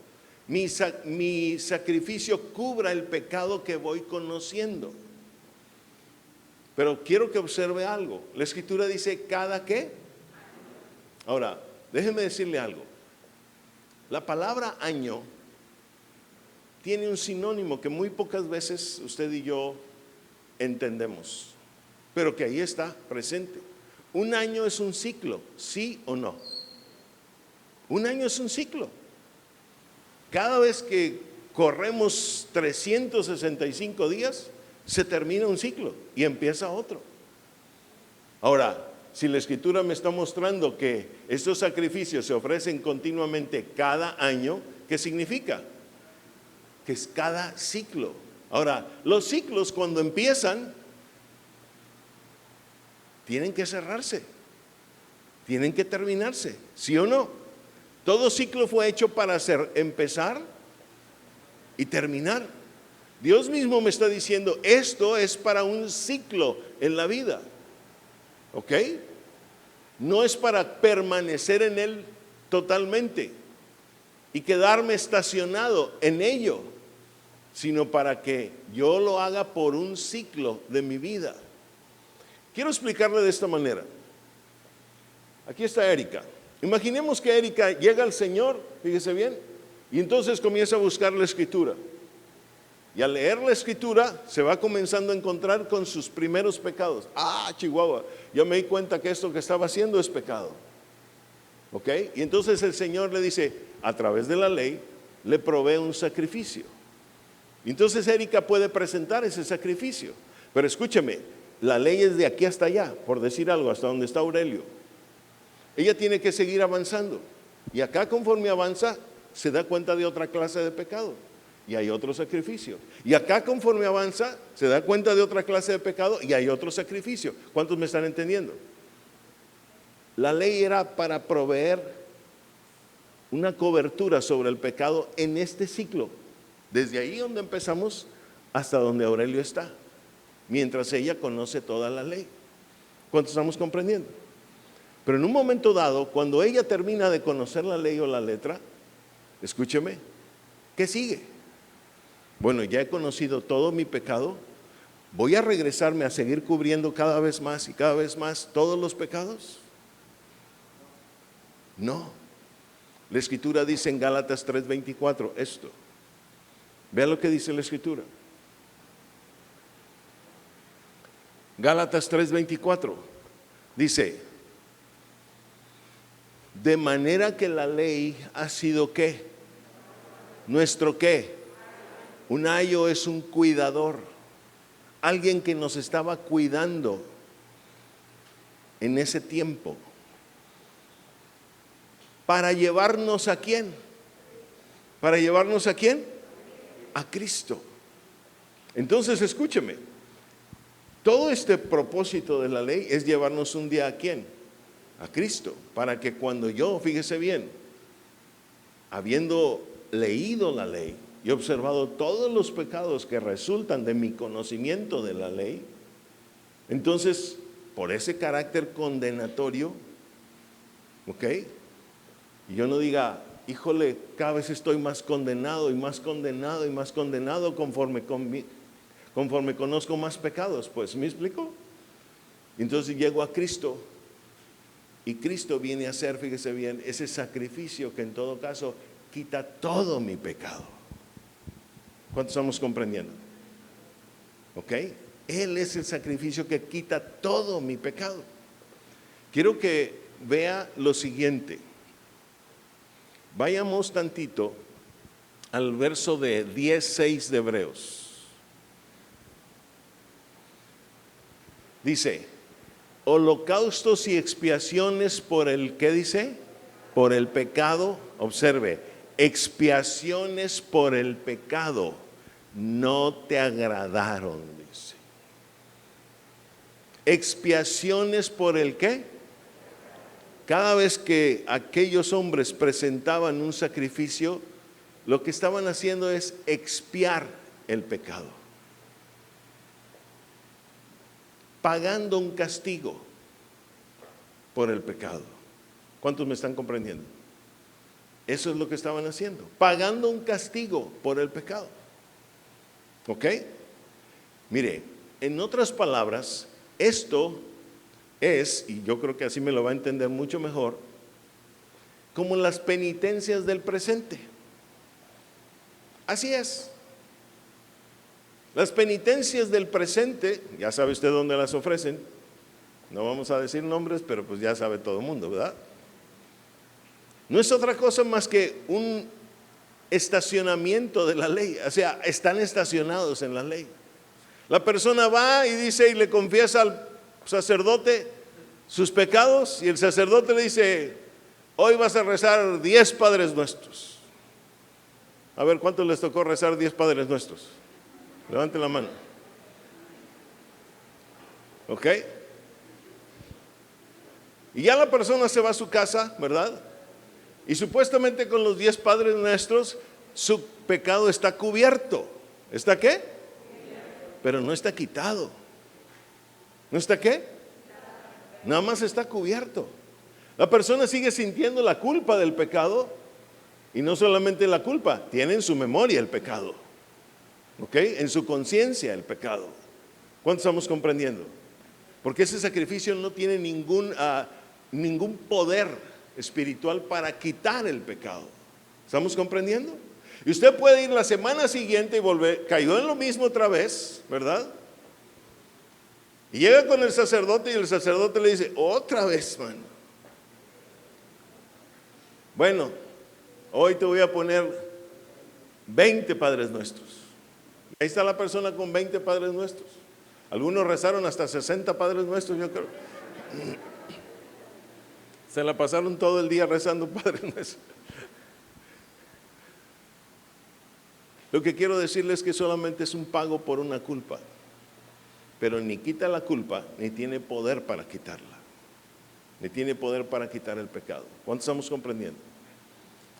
[SPEAKER 1] mi sacrificio cubra el pecado que voy conociendo. Pero quiero que observe algo. La Escritura dice, ¿cada qué? Ahora, déjeme decirle algo. La palabra año tiene un sinónimo que muy pocas veces usted y yo entendemos, pero que ahí está presente. Un año es un ciclo, ¿sí o no? Un año es un ciclo. Cada vez que corremos 365 días, se termina un ciclo y empieza otro. Ahora, si la Escritura me está mostrando que estos sacrificios se ofrecen continuamente cada año, ¿qué significa? Que es cada ciclo. Ahora, los ciclos cuando empiezan, tienen que cerrarse, tienen que terminarse, ¿sí o no? Todo ciclo fue hecho para empezar y terminar. Dios mismo me está diciendo, esto es para un ciclo en la vida, ¿ok? No es para permanecer en él totalmente y quedarme estacionado en ello, sino para que yo lo haga por un ciclo de mi vida. Quiero explicarle de esta manera. Aquí está Erika. Imaginemos que Erika llega al Señor, fíjese bien, y entonces comienza a buscar la Escritura. Y al leer la Escritura se va comenzando a encontrar con sus primeros pecados. Ah, Chihuahua, yo me di cuenta que esto que estaba haciendo es pecado. ¿Ok? Y entonces el Señor le dice, a través de la ley, le provee un sacrificio. Y entonces Erika puede presentar ese sacrificio. Pero escúcheme, La ley es de aquí hasta allá, por decir algo, hasta donde está Aurelio. Ella tiene que seguir avanzando. Y acá conforme avanza, se da cuenta de otra clase de pecado. Y hay otro sacrificio. Y acá conforme avanza, se da cuenta de otra clase de pecado y hay otro sacrificio. ¿Cuántos me están entendiendo? La ley era para proveer una cobertura sobre el pecado en este ciclo. Desde ahí donde empezamos hasta donde Aurelio está. Mientras ella conoce toda la ley. ¿Cuántos estamos comprendiendo? Pero en un momento dado, cuando ella termina de conocer la ley o la letra, escúcheme, ¿qué sigue? Bueno, ya he conocido todo mi pecado, ¿voy a regresarme a seguir cubriendo cada vez más y cada vez más todos los pecados? No. La Escritura dice en Gálatas 3:24 esto. Vean lo que dice la Escritura. Gálatas 3:24 dice: de manera que la ley ha sido ¿qué? ¿Nuestro qué? Un ayo es un cuidador, alguien que nos estaba cuidando en ese tiempo. ¿Para llevarnos a quién? ¿Para llevarnos a quién? A Cristo. Entonces escúcheme, todo este propósito de la ley es llevarnos un día a quién? A Cristo, para que cuando yo, fíjese bien, habiendo leído la ley y observado todos los pecados que resultan de mi conocimiento de la ley, entonces, por ese carácter condenatorio, ¿ok? Y yo no diga, híjole, cada vez estoy más condenado y más condenado y más condenado conforme conozco más pecados. Pues, ¿me explico? Entonces llego a Cristo y Cristo viene a ser, fíjese bien, ese sacrificio que en todo caso quita todo mi pecado. ¿Cuántos estamos comprendiendo? ¿Ok? Él es el sacrificio que quita todo mi pecado. Quiero que vea lo siguiente. Vayamos tantito al verso de 10:6 de Hebreos. Dice, holocaustos y expiaciones por el, ¿qué dice? Por el pecado. Observe, expiaciones por el pecado no te agradaron, dice. Expiaciones por el ¿qué? Cada vez que aquellos hombres presentaban un sacrificio, lo que estaban haciendo es expiar el pecado, pagando un castigo por el pecado. ¿Cuántos me están comprendiendo? Eso es lo que estaban haciendo, pagando un castigo por el pecado. ¿Ok? Mire, en otras palabras, esto es, y yo creo que así me lo va a entender mucho mejor, como las penitencias del presente. Así es. Las penitencias del presente, ya sabe usted dónde las ofrecen. No vamos a decir nombres, pero pues ya sabe todo el mundo, ¿verdad? No es otra cosa más que un estacionamiento de la ley. O sea, están estacionados en la ley. La persona va y dice y le confiesa al sacerdote sus pecados y el sacerdote le dice, hoy vas a rezar 10 Padres Nuestros. A ver, ¿cuántos les tocó rezar 10 Padres Nuestros? Levanten la mano. ¿Ok? Y ya la persona se va a su casa, ¿verdad? Y supuestamente con los 10 Padres Nuestros su pecado está cubierto. ¿Está qué? Pero no está quitado. ¿No está qué? Nada más está cubierto. La persona sigue sintiendo la culpa del pecado y no solamente la culpa, tiene en su memoria el pecado. ¿Ok? En su conciencia el pecado. ¿Cuántos estamos comprendiendo? Porque ese sacrificio no tiene ningún poder espiritual para quitar el pecado. ¿Estamos comprendiendo? Y usted puede ir la semana siguiente y volver, cayó en lo mismo otra vez, ¿verdad? Y llega con el sacerdote y el sacerdote le dice, otra vez, mano. Bueno, hoy te voy a poner 20 Padres Nuestros. Ahí está la persona con 20 Padres Nuestros. Algunos rezaron hasta 60 Padres Nuestros, yo creo. Se la pasaron todo el día rezando Padre Nuestro. Lo que quiero decirles es que solamente es un pago por una culpa, pero ni quita la culpa, ni tiene poder para quitarla, ni tiene poder para quitar el pecado. ¿Cuántos estamos comprendiendo?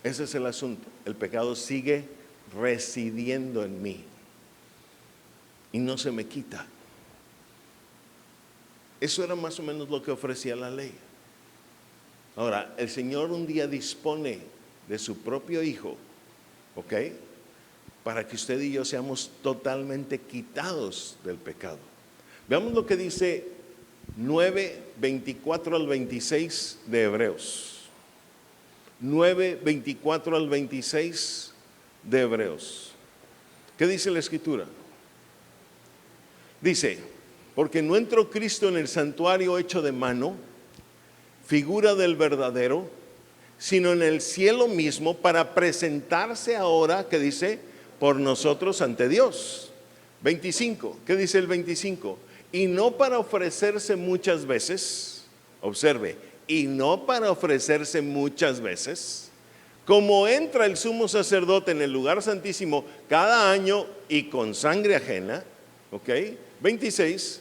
[SPEAKER 1] Ese es el asunto. El pecado sigue residiendo en mí y no se me quita. Eso era más o menos lo que ofrecía la ley. Ahora, el Señor un día dispone de su propio Hijo, ¿ok?, para que usted y yo seamos totalmente quitados del pecado. Veamos lo que dice 9, 24 al 26 de Hebreos. 9, 24 al 26 de Hebreos. ¿Qué dice la Escritura? Dice: porque no entró Cristo en el santuario hecho de mano, figura del verdadero, sino en el cielo mismo, para presentarse ahora, ¿qué dice?, por nosotros ante Dios. 25, ¿qué dice el 25? Y no para ofrecerse muchas veces, observe, y no para ofrecerse muchas veces, como entra el sumo sacerdote en el lugar santísimo cada año y con sangre ajena, ¿ok? 26,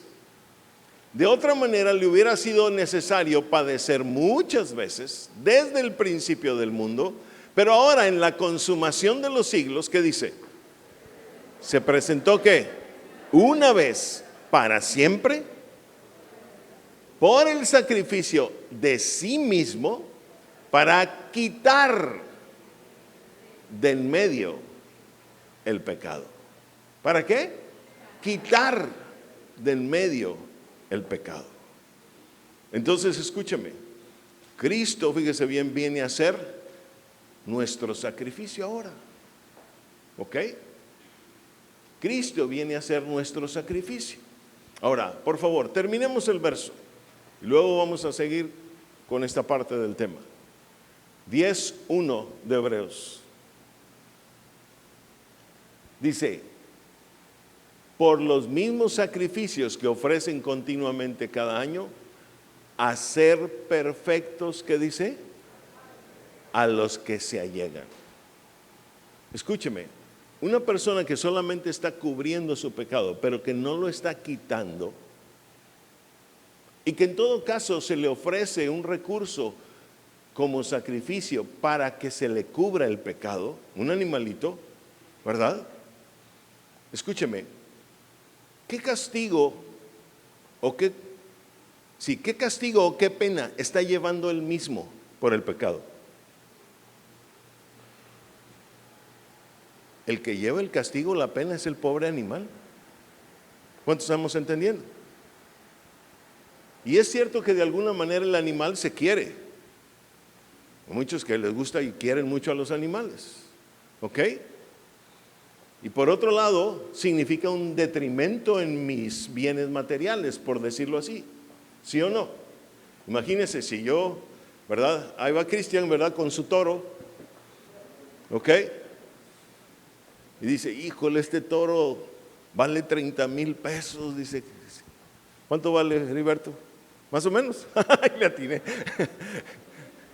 [SPEAKER 1] de otra manera le hubiera sido necesario padecer muchas veces desde el principio del mundo, pero ahora en la consumación de los siglos, ¿qué dice? Se presentó, ¿qué? Una vez para siempre por el sacrificio de sí mismo para quitar del medio el pecado. ¿Para qué? Quitar del medio el pecado. Entonces escúchame, Cristo, fíjese bien, viene a ser nuestro sacrificio ahora, ¿ok? Cristo viene a ser nuestro sacrificio. Ahora, por favor, terminemos el verso y luego vamos a seguir con esta parte del tema. 10:1 de Hebreos. Dice: por los mismos sacrificios que ofrecen continuamente cada año, a ser perfectos, ¿qué dice? A los que se allegan. Escúcheme, una persona que solamente está cubriendo su pecado, pero que no lo está quitando, y que en todo caso se le ofrece un recurso como sacrificio para que se le cubra el pecado, un animalito, ¿verdad? Escúcheme, ¿qué castigo o qué castigo o qué pena está llevando él mismo por el pecado? El que lleva el castigo, la pena, es el pobre animal. ¿Cuántos estamos entendiendo? Y es cierto que de alguna manera el animal se quiere. Hay muchos que les gusta y quieren mucho a los animales, ¿ok? Y por otro lado, significa un detrimento en mis bienes materiales, por decirlo así, ¿sí o no? Imagínense si yo, ¿verdad? Ahí va Cristian, ¿verdad? Con su toro, ¿ok? Y dice: híjole, este toro vale 30,000 pesos. Dice: ¿cuánto vale, Heriberto? Más o menos. Le atiné.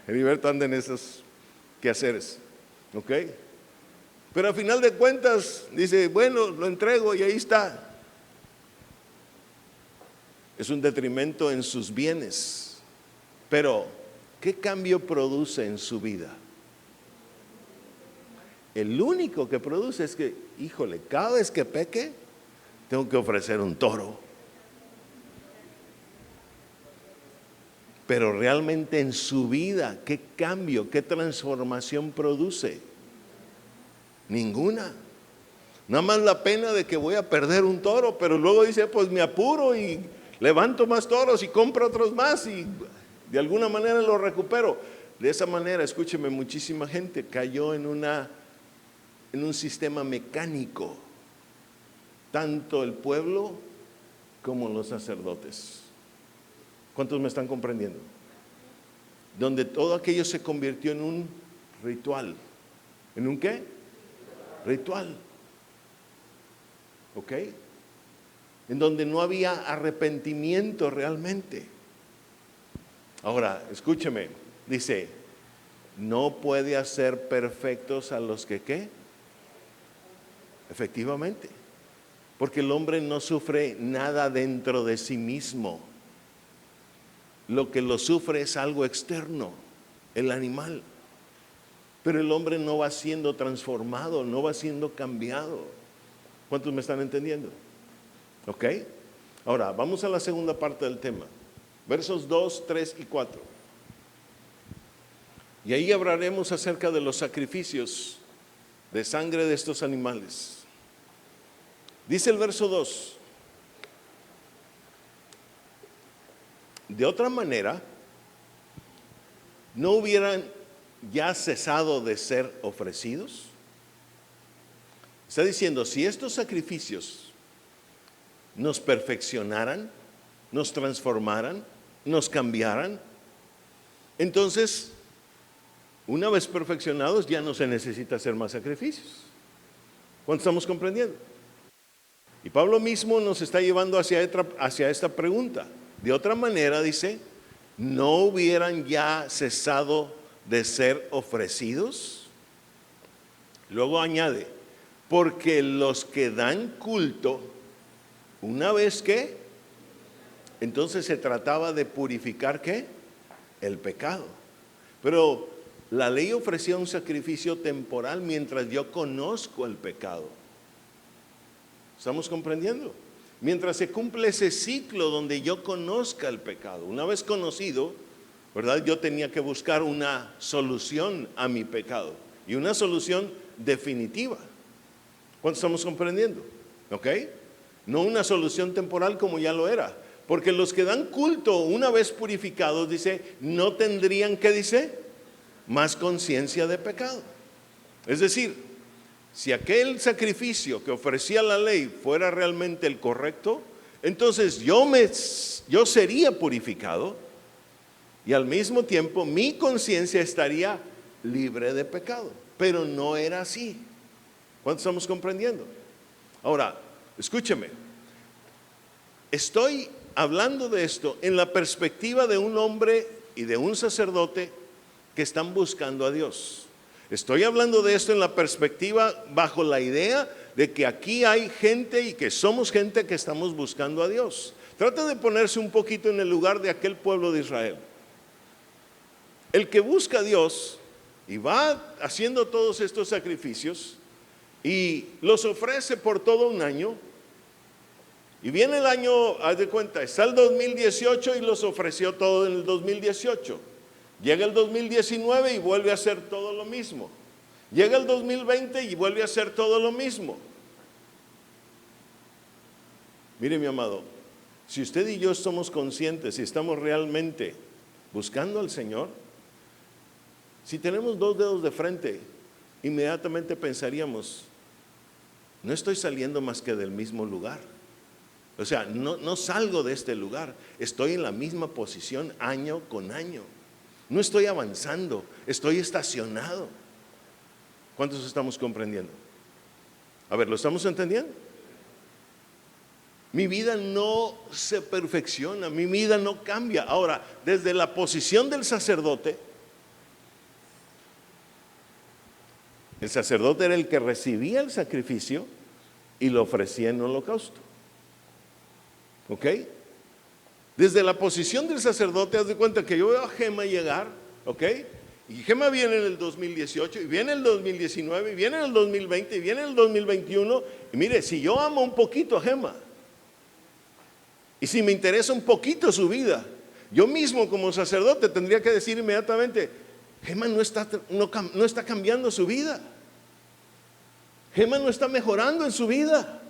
[SPEAKER 1] Heriberto anda en esos quehaceres, ¿ok? Pero a final de cuentas dice: bueno, lo entrego y ahí está. Es un detrimento en sus bienes. Pero, ¿qué cambio produce en su vida? El único que produce es que, híjole, cada vez que peque, tengo que ofrecer un toro. Pero realmente en su vida, ¿qué cambio, qué transformación produce? Ninguna. Nada más la pena de que voy a perder un toro, pero luego dice: pues me apuro y levanto más toros y compro otros más y de alguna manera lo recupero. De esa manera, escúcheme, muchísima gente cayó en un sistema mecánico, tanto el pueblo como los sacerdotes. ¿Cuántos me están comprendiendo? Donde todo aquello se convirtió en un ritual. ¿En un qué? Ritual. ¿Ok? en donde no había arrepentimiento realmente. Ahora, escúcheme, dice, no puede hacer perfectos a los que ¿qué? Efectivamente, porque el hombre no sufre nada dentro de sí mismo. Lo que lo sufre es algo externo, el animal. Pero el hombre no va siendo transformado, no va siendo cambiado. ¿Cuántos me están entendiendo? ¿Ok? Ahora, vamos a la segunda parte del tema. Versos 2, 3 y 4. Y ahí hablaremos acerca de los sacrificios de sangre de estos animales. Dice el verso 2. De otra manera, ¿no hubieran ya cesado de ser ofrecidos? Está diciendo, si estos sacrificios nos perfeccionaran, nos transformaran, nos cambiaran, entonces, una vez perfeccionados, ya no se necesita hacer más sacrificios. ¿Cuánto estamos comprendiendo? Y Pablo mismo nos está llevando hacia esta pregunta. De otra manera, dice, ¿no hubieran ya cesado de ser ofrecidos? Luego añade, porque los que dan culto, una vez que, entonces se trataba de purificar ¿qué? El pecado. Pero la ley ofrecía un sacrificio temporal mientras yo conozco el pecado. ¿Estamos comprendiendo? Mientras se cumple ese ciclo donde yo conozca el pecado. Una vez conocido, ¿verdad? Yo tenía que buscar una solución a mi pecado. Y una solución definitiva. ¿Cuánto estamos comprendiendo? ¿Ok? No una solución temporal como ya lo era. Porque los que dan culto una vez purificados, dice, no tendrían, ¿qué dice? Más conciencia de pecado. Es decir, si aquel sacrificio que ofrecía la ley fuera realmente el correcto, entonces yo sería purificado y al mismo tiempo mi conciencia estaría libre de pecado. Pero no era así. ¿Cuánto estamos comprendiendo? Ahora, escúcheme. Estoy hablando de esto en la perspectiva de un hombre y de un sacerdote que están buscando a Dios. Estoy hablando de esto en la perspectiva bajo la idea de que aquí hay gente y que somos gente que estamos buscando a Dios. Trata de ponerse un poquito en el lugar de aquel pueblo de Israel. El que busca a Dios y va haciendo todos estos sacrificios y los ofrece por todo un año. Y viene el año, haz de cuenta, está el 2018 y los ofreció todo en el 2018. Llega el 2019 y vuelve a hacer todo lo mismo. Llega el 2020 y vuelve a hacer todo lo mismo. Mire, mi amado, si usted y yo somos conscientes y estamos realmente buscando al Señor, si tenemos 2 dedos de frente, inmediatamente pensaríamos, no estoy saliendo más que del mismo lugar. O sea, no salgo de este lugar, estoy en la misma posición año con año. No estoy avanzando, estoy estacionado. ¿Cuántos estamos comprendiendo? A ver, ¿lo estamos entendiendo? Mi vida no se perfecciona, mi vida no cambia. Ahora, desde la posición del sacerdote, el sacerdote era el que recibía el sacrificio y lo ofrecía en holocausto. ¿Ok? Desde la posición del sacerdote, haz de cuenta que yo veo a Gema llegar, ¿ok? Y Gema viene en el 2018, y viene el 2019, y viene el 2020, y viene el 2021. Y mire, si yo amo un poquito a Gema, y si me interesa un poquito su vida, yo mismo como sacerdote tendría que decir inmediatamente, Gema no está cambiando su vida. Gema no está mejorando en su vida.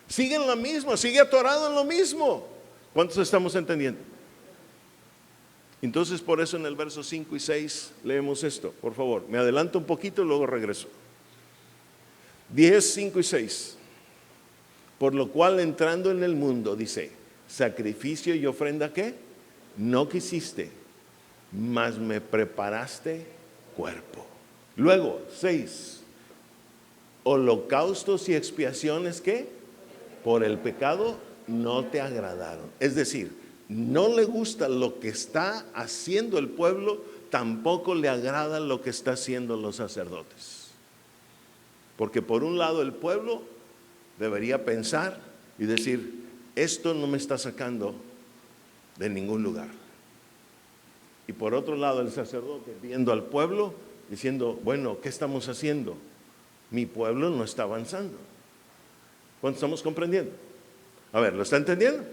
[SPEAKER 1] Sigue en la misma, sigue atorado en lo mismo. ¿Cuántos estamos entendiendo? Entonces, por eso en el verso 5 y 6 leemos esto. Por favor, me adelanto un poquito y luego regreso. 10, 5 y 6. Por lo cual, entrando en el mundo, dice, sacrificio y ofrenda, ¿qué? No quisiste, mas me preparaste cuerpo. Luego, 6. Holocaustos y expiaciones, ¿qué? Por el pecado no te agradaron. Es decir, no le gusta lo que está haciendo el pueblo, tampoco le agrada lo que está haciendo los sacerdotes. Porque por un lado el pueblo debería pensar y decir, esto no me está sacando de ningún lugar. Y por otro lado el sacerdote viendo al pueblo diciendo, bueno, ¿qué estamos haciendo? Mi pueblo no está avanzando. ¿Cuántos estamos comprendiendo? A ver, ¿lo está entendiendo?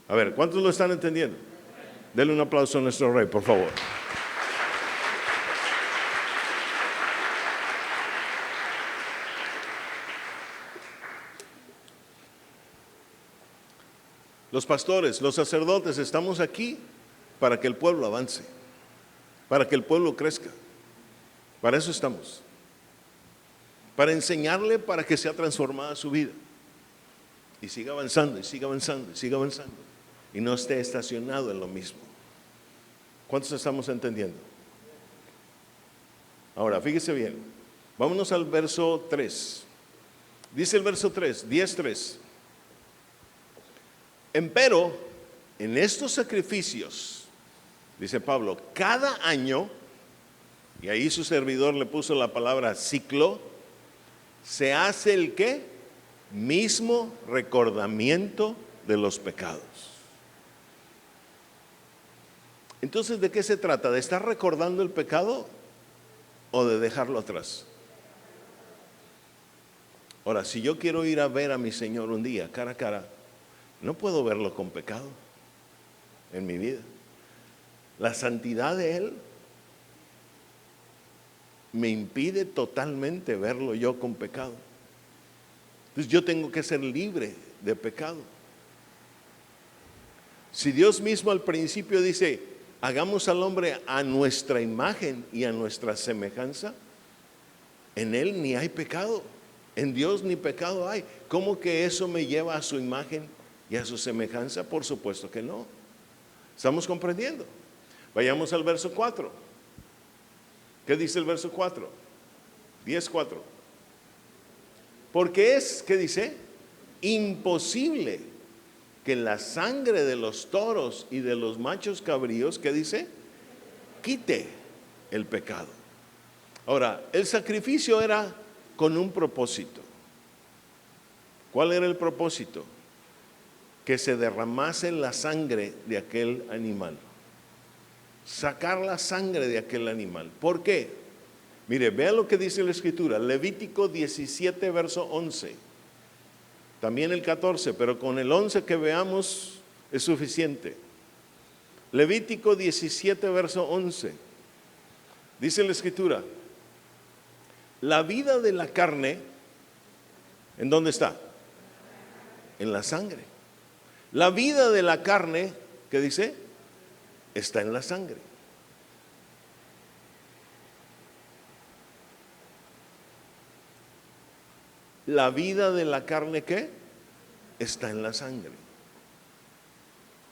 [SPEAKER 1] A ver, ¿cuántos lo están entendiendo? Denle un aplauso a nuestro rey, por favor. Los pastores, los sacerdotes, estamos aquí para que el pueblo avance, para que el pueblo crezca. Para eso estamos. Para enseñarle para que sea transformada su vida. Y siga avanzando, y siga avanzando, y siga avanzando. Y no esté estacionado en lo mismo. ¿Cuántos estamos entendiendo? Ahora, fíjese bien. Vámonos al verso 3. Dice el verso 3, 10:3. Empero, en estos sacrificios, dice Pablo, cada año, y ahí su servidor le puso la palabra ciclo, se hace el ¿qué? Mismo recordamiento de los pecados. Entonces, ¿de qué se trata? ¿De estar recordando el pecado o de dejarlo atrás? Ahora, si yo quiero ir a ver a mi Señor un día, cara a cara, no puedo verlo con pecado en mi vida. La santidad de Él me impide totalmente verlo yo con pecado. Entonces yo tengo que ser libre de pecado. Si Dios mismo al principio dice, hagamos al hombre a nuestra imagen y a nuestra semejanza, en Él ni hay pecado, en Dios ni pecado hay. ¿Cómo que eso me lleva a su imagen y a su semejanza? Por supuesto que no. ¿Estamos comprendiendo? Vayamos al verso 4. ¿Qué dice el verso 4? 10:4. Porque es, ¿qué dice? Imposible que la sangre de los toros y de los machos cabríos, ¿qué dice? Quite el pecado. Ahora, el sacrificio era con un propósito. ¿Cuál era el propósito? Que se derramase la sangre de aquel animal. Sacar la sangre de aquel animal. ¿Por qué? Mire, vea lo que dice la Escritura. Levítico 17, verso 11. También el 14, pero con el 11 que veamos es suficiente. Levítico 17, verso 11. Dice la Escritura, la vida de la carne, ¿en dónde está? En la sangre. La vida de la carne, ¿qué dice? Está en la sangre. La vida de la carne, ¿qué? Está en la sangre.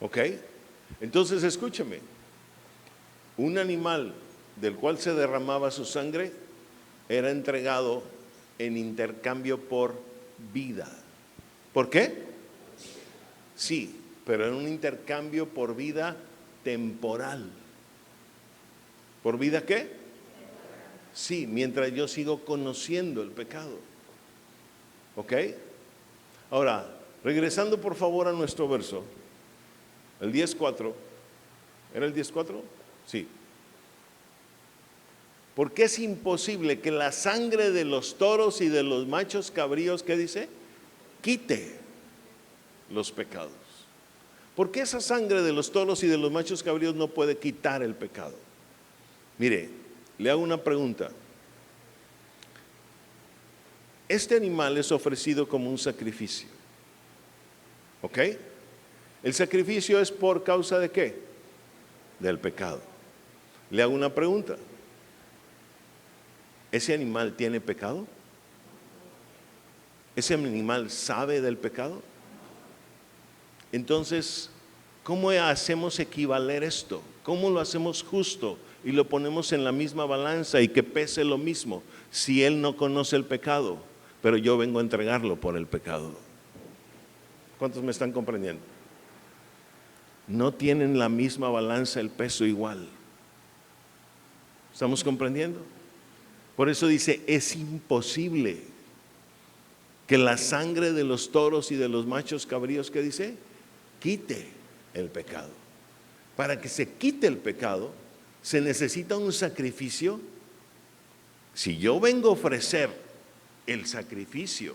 [SPEAKER 1] ¿Ok? Entonces escúcheme. Un animal del cual se derramaba su sangre era entregado en intercambio por vida. ¿Por qué? Sí, pero en un intercambio por vida temporal. ¿Por vida qué? Sí, mientras yo sigo conociendo el pecado. ¿Ok? Ahora, regresando por favor a nuestro verso, el 10:4. ¿Era el 10:4? Sí. Porque es imposible que la sangre de los toros y de los machos cabríos, ¿qué dice? Quite los pecados. ¿Por qué esa sangre de los toros y de los machos cabríos no puede quitar el pecado? Mire, le hago una pregunta. Este animal es ofrecido como un sacrificio. ¿Ok? El sacrificio es por causa de ¿qué? Del pecado. Le hago una pregunta. ¿Ese animal tiene pecado? ¿Ese animal sabe del pecado? Entonces, ¿cómo hacemos equivaler esto? ¿Cómo lo hacemos justo y lo ponemos en la misma balanza y que pese lo mismo si él no conoce el pecado, pero yo vengo a entregarlo por el pecado? ¿Cuántos me están comprendiendo? No tienen la misma balanza, el peso igual. ¿Estamos comprendiendo? Por eso dice, es imposible que la sangre de los toros y de los machos cabríos, ¿qué dice? Quite el pecado. Para que se quite el pecado, se necesita un sacrificio. Si yo vengo a ofrecer el sacrificio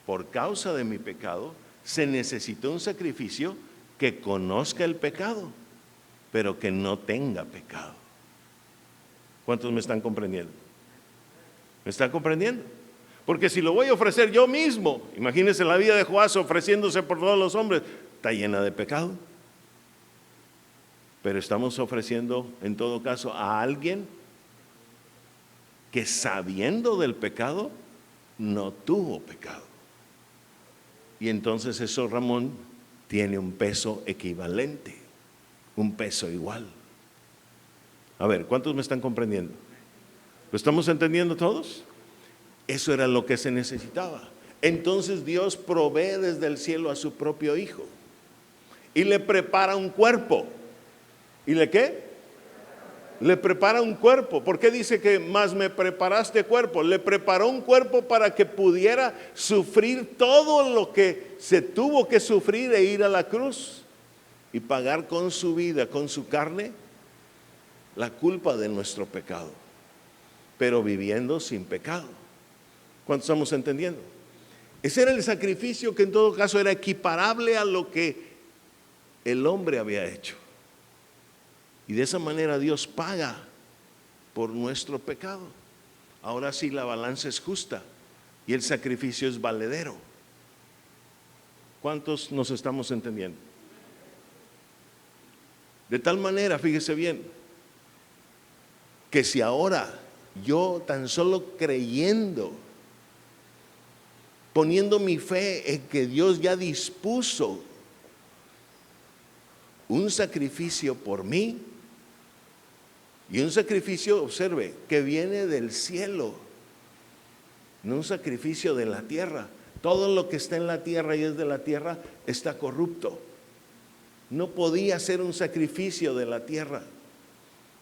[SPEAKER 1] por causa de mi pecado, se necesita un sacrificio que conozca el pecado, pero que no tenga pecado. ¿Cuántos me están comprendiendo? ¿Me están comprendiendo? Porque si lo voy a ofrecer yo mismo, imagínense la vida de Joás ofreciéndose por todos los hombres, está llena de pecado. Pero estamos ofreciendo en todo caso a alguien que sabiendo del pecado, no tuvo pecado. Y entonces eso, Ramón, tiene un peso equivalente, un peso igual. A ver, ¿cuántos me están comprendiendo? ¿Lo estamos entendiendo todos? Eso era lo que se necesitaba. Entonces Dios provee desde el cielo a su propio Hijo y le prepara un cuerpo. ¿Y le qué? Le prepara un cuerpo. ¿Por qué dice que más me preparaste cuerpo? Le preparó un cuerpo para que pudiera sufrir todo lo que se tuvo que sufrir e ir a la cruz y pagar con su vida, con su carne, la culpa de nuestro pecado, pero viviendo sin pecado. ¿Cuántos estamos entendiendo? Ese era el sacrificio que en todo caso era equiparable a lo que el hombre había hecho. Y de esa manera Dios paga por nuestro pecado. Ahora sí la balanza es justa y el sacrificio es valedero. ¿Cuántos nos estamos entendiendo? De tal manera, fíjese bien, que si ahora yo tan solo creyendo, poniendo mi fe en que Dios ya dispuso un sacrificio por mí, y un sacrificio, observe, que viene del cielo, no un sacrificio de la tierra. Todo lo que está en la tierra y es de la tierra está corrupto. No podía ser un sacrificio de la tierra,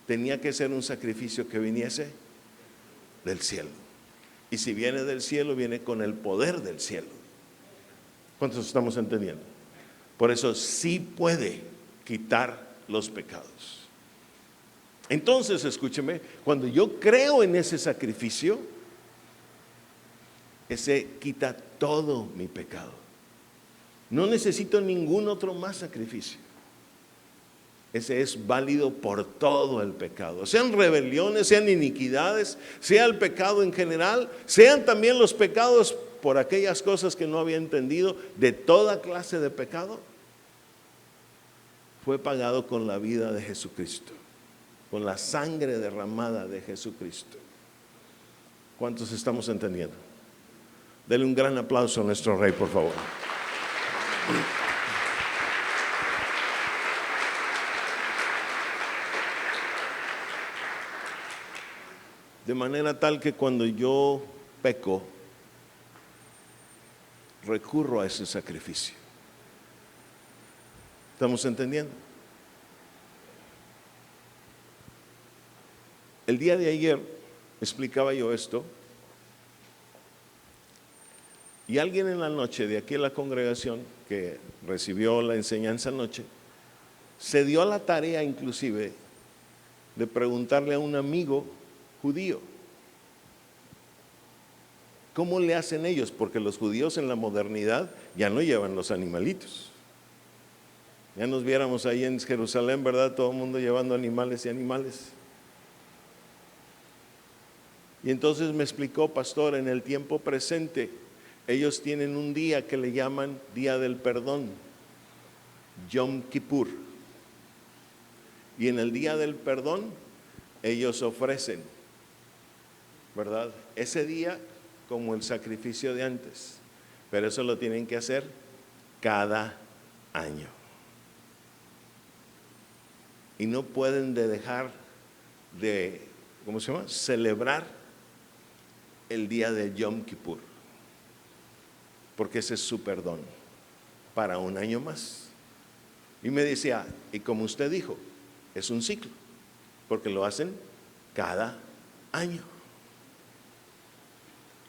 [SPEAKER 1] tenía que ser un sacrificio que viniese del cielo. Y si viene del cielo, viene con el poder del cielo. ¿Cuántos estamos entendiendo? Por eso sí puede quitar los pecados. Entonces, escúcheme, cuando yo creo en ese sacrificio, ese quita todo mi pecado. No necesito ningún otro más sacrificio. Ese es válido por todo el pecado, sean rebeliones, sean iniquidades, sea el pecado en general, sean también los pecados por aquellas cosas que no había entendido, de toda clase de pecado, fue pagado con la vida de Jesucristo, con la sangre derramada de Jesucristo. ¿Cuántos estamos entendiendo? Denle un gran aplauso a nuestro Rey, por favor. De manera tal que cuando yo peco, recurro a ese sacrificio. ¿Estamos entendiendo? El día de ayer explicaba yo esto y alguien en la noche de aquí en la congregación que recibió la enseñanza anoche se dio a la tarea inclusive de preguntarle a un amigo judío ¿cómo le hacen ellos? Porque los judíos en la modernidad ya no llevan los animalitos. Ya nos viéramos ahí en Jerusalén, ¿verdad? Todo el mundo llevando animales y animales. Y entonces me explicó, pastor, en el tiempo presente, ellos tienen un día que le llaman Día del Perdón, Yom Kippur. Y en el Día del Perdón, ellos ofrecen, ¿verdad? Ese día como el sacrificio de antes, pero eso lo tienen que hacer cada año. Y no pueden dejar de, ¿cómo se llama? Celebrar el día de Yom Kippur, porque ese es su perdón. para un año más. Y me decía, y como usted dijo, es un ciclo, porque lo hacen cada año.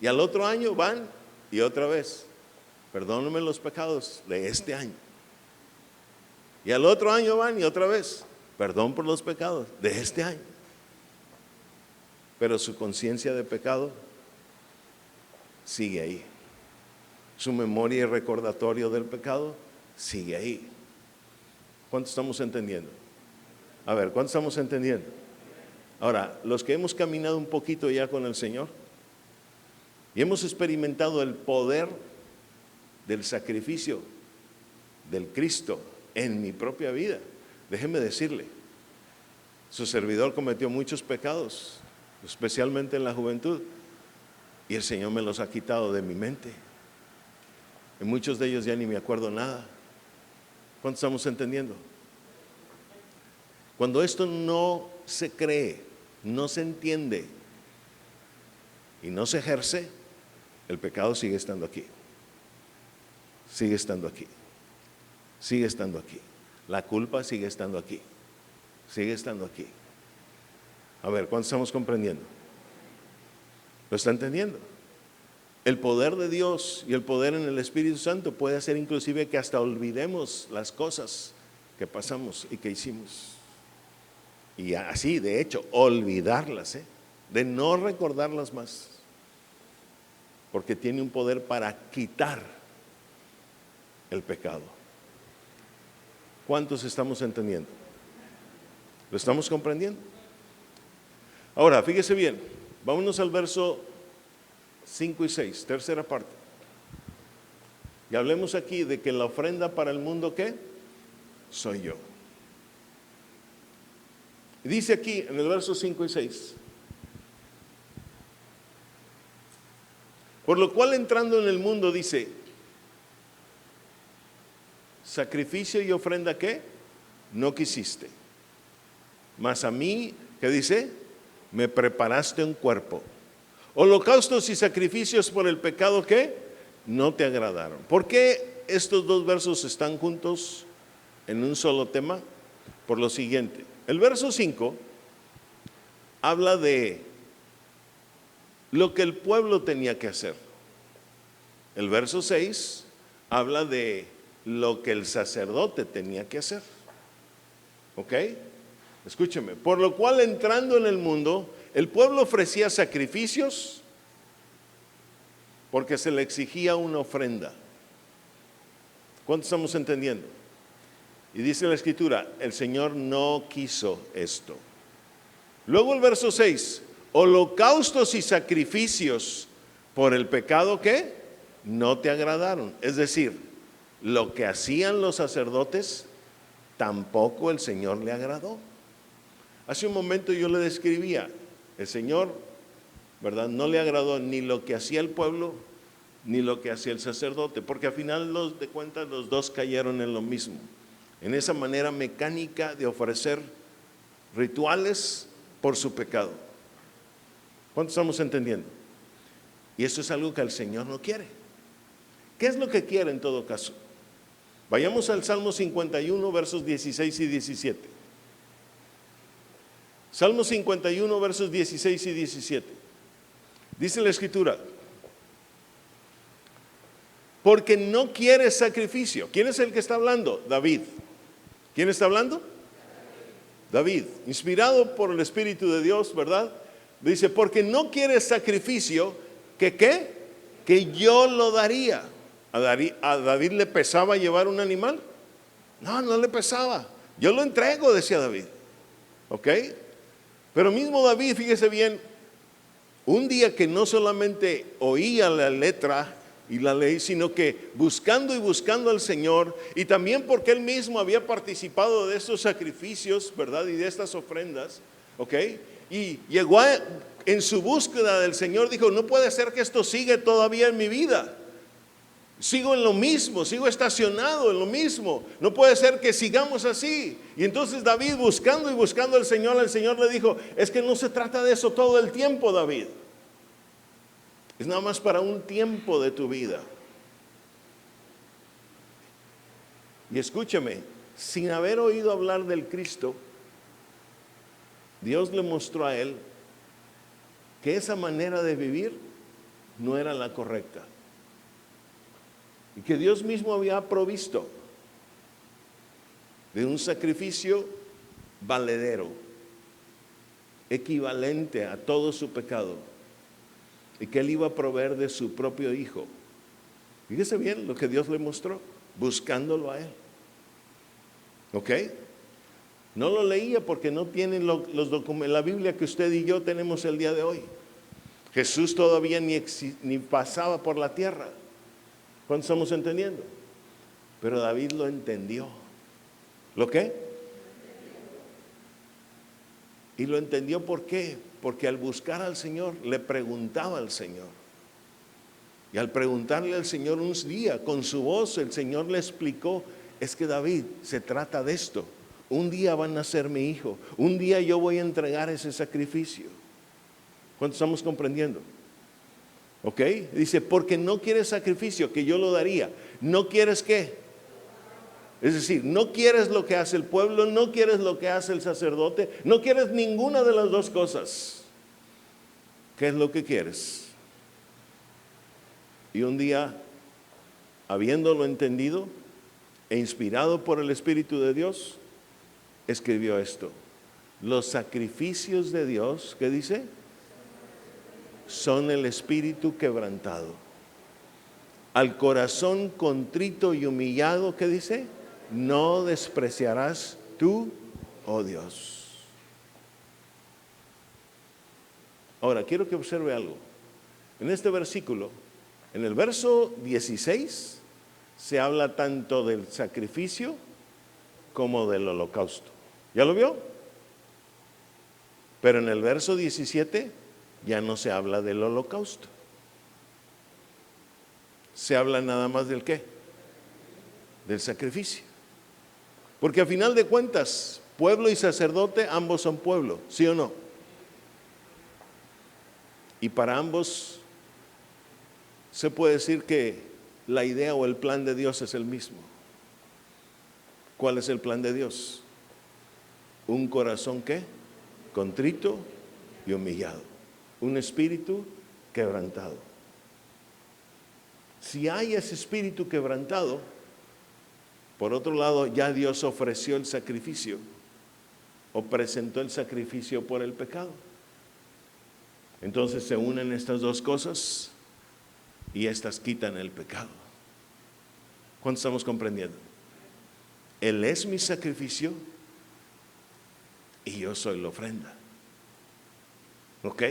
[SPEAKER 1] Y al otro año van y otra vez, perdóname los pecados de este año. Y al otro año van y otra vez, perdón por los pecados de este año. Pero su conciencia de pecado sigue ahí. Su memoria y recordatorio del pecado sigue ahí. ¿Cuánto estamos entendiendo? A ver, ¿cuánto estamos entendiendo? Ahora, los que hemos caminado un poquito ya con el Señor y hemos experimentado el poder del sacrificio del Cristo en mi propia vida, déjeme decirle, su servidor cometió muchos pecados, especialmente en la juventud, y el Señor me los ha quitado de mi mente. En muchos de ellos ya ni me acuerdo nada. ¿Cuánto estamos entendiendo? Cuando esto no se cree, no se entiende y no se ejerce, el pecado sigue estando aquí. Sigue estando aquí. Sigue estando aquí. La culpa sigue estando aquí. Sigue estando aquí. A ver, ¿cuánto estamos comprendiendo? ¿Lo está entendiendo? El poder de Dios y el poder en el Espíritu Santo puede hacer inclusive que hasta olvidemos las cosas que pasamos y que hicimos. Y así, de hecho, olvidarlas, de no recordarlas más. Porque tiene un poder para quitar el pecado. ¿Cuántos estamos entendiendo? ¿Lo estamos comprendiendo? Ahora, fíjese bien, vámonos al verso 5 y 6, tercera parte. Y hablemos aquí de que la ofrenda para el mundo, ¿qué? Soy yo. Dice aquí en el verso 5 y 6. Por lo cual entrando en el mundo dice, sacrificio y ofrenda, ¿qué? No quisiste. Mas a mí, ¿qué dice? Me preparaste un cuerpo. Holocaustos y sacrificios por el pecado, ¿qué? No te agradaron. ¿Por qué estos dos versos están juntos en un solo tema? Por lo siguiente. El verso 5 habla de lo que el pueblo tenía que hacer. El verso 6 habla de lo que el sacerdote tenía que hacer. ¿Ok? Escúcheme. Por lo cual entrando en el mundo, el pueblo ofrecía sacrificios porque se le exigía una ofrenda. ¿Cuánto estamos entendiendo? Y dice la Escritura, el Señor no quiso esto. Luego el verso 6, holocaustos y sacrificios por el pecado, ¿qué? No te agradaron. Es decir, lo que hacían los sacerdotes, tampoco el Señor le agradó. Hace un momento yo le describía, el Señor, ¿verdad? No le agradó ni lo que hacía el pueblo, ni lo que hacía el sacerdote, porque al final de cuentas los dos cayeron en lo mismo, en esa manera mecánica de ofrecer rituales por su pecado. ¿Cuánto estamos entendiendo? Y eso es algo que el Señor no quiere. ¿Qué es lo que quiere en todo caso? Vayamos al Salmo 51, versos 16 y 17. Salmo 51, versos 16 y 17. Dice la Escritura, porque no quiere sacrificio. ¿Quién es el que está hablando? David. ¿Quién está hablando? David, inspirado por el Espíritu de Dios, ¿verdad? Dice, porque no quiere sacrificio, ¿que qué? Que yo lo daría. ¿A David le pesaba llevar un animal? No, no le pesaba. Yo lo entrego, decía David. ¿Ok? Pero mismo David, fíjese bien, un día que no solamente oía la letra y la ley, sino que buscando y buscando al Señor, y también porque él mismo había participado de estos sacrificios, ¿verdad? Y de estas ofrendas, ¿ok? Y llegó en su búsqueda del Señor, dijo, no puede ser que esto siga todavía en mi vida. Sigo en lo mismo, sigo estacionado en lo mismo. No puede ser que sigamos así. Y entonces David, buscando y buscando al Señor, el Señor le dijo, es que no se trata de eso todo el tiempo, David. Es nada más para un tiempo de tu vida. Y escúchame, sin haber oído hablar del Cristo, Dios le mostró a él que esa manera de vivir no era la correcta. Y que Dios mismo había provisto de un sacrificio valedero, equivalente a todo su pecado, y que él iba a proveer de su propio hijo. Fíjese bien lo que Dios le mostró, buscándolo a él. ¿Ok? No lo leía porque no tiene los documentos, la Biblia que usted y yo tenemos el día de hoy. Jesús todavía ni pasaba por la tierra. ¿Cuántos estamos entendiendo? Pero David lo entendió. ¿Lo qué? Y lo entendió ¿por qué? Porque al buscar al Señor, le preguntaba al Señor. Y al preguntarle al Señor un día, con su voz, el Señor le explicó, es que David, se trata de esto. Un día van a ser mi hijo. Un día yo voy a entregar ese sacrificio. ¿Cuántos estamos comprendiendo? ¿Ok? Dice, porque no quieres sacrificio, que yo lo daría. ¿No quieres qué? Es decir, no quieres lo que hace el pueblo, no quieres lo que hace el sacerdote, no quieres ninguna de las dos cosas. ¿Qué es lo que quieres? Y un día, habiéndolo entendido e inspirado por el Espíritu de Dios, escribió esto: los sacrificios de Dios, ¿qué dice? Son el espíritu quebrantado. Al corazón contrito y humillado, ¿qué dice? No despreciarás tú, oh Dios. Ahora, quiero que observe algo. En este versículo, en el verso 16, se habla tanto del sacrificio como del holocausto. ¿Ya lo vio? Pero en el verso 17 ya no se habla del holocausto. Se habla nada más del ¿qué? Del sacrificio. Porque a final de cuentas, pueblo y sacerdote, ambos son pueblo, ¿sí o no? Y para ambos se puede decir que la idea o el plan de Dios es el mismo. ¿Cuál es el plan de Dios? Un corazón ¿qué? Contrito y humillado. Un espíritu quebrantado. Si hay ese espíritu quebrantado, por otro lado, ya Dios ofreció el sacrificio o presentó el sacrificio por el pecado. Entonces se unen estas dos cosas y estas quitan el pecado. ¿Cuánto estamos comprendiendo? Él es mi sacrificio y yo soy la ofrenda. ¿Ok?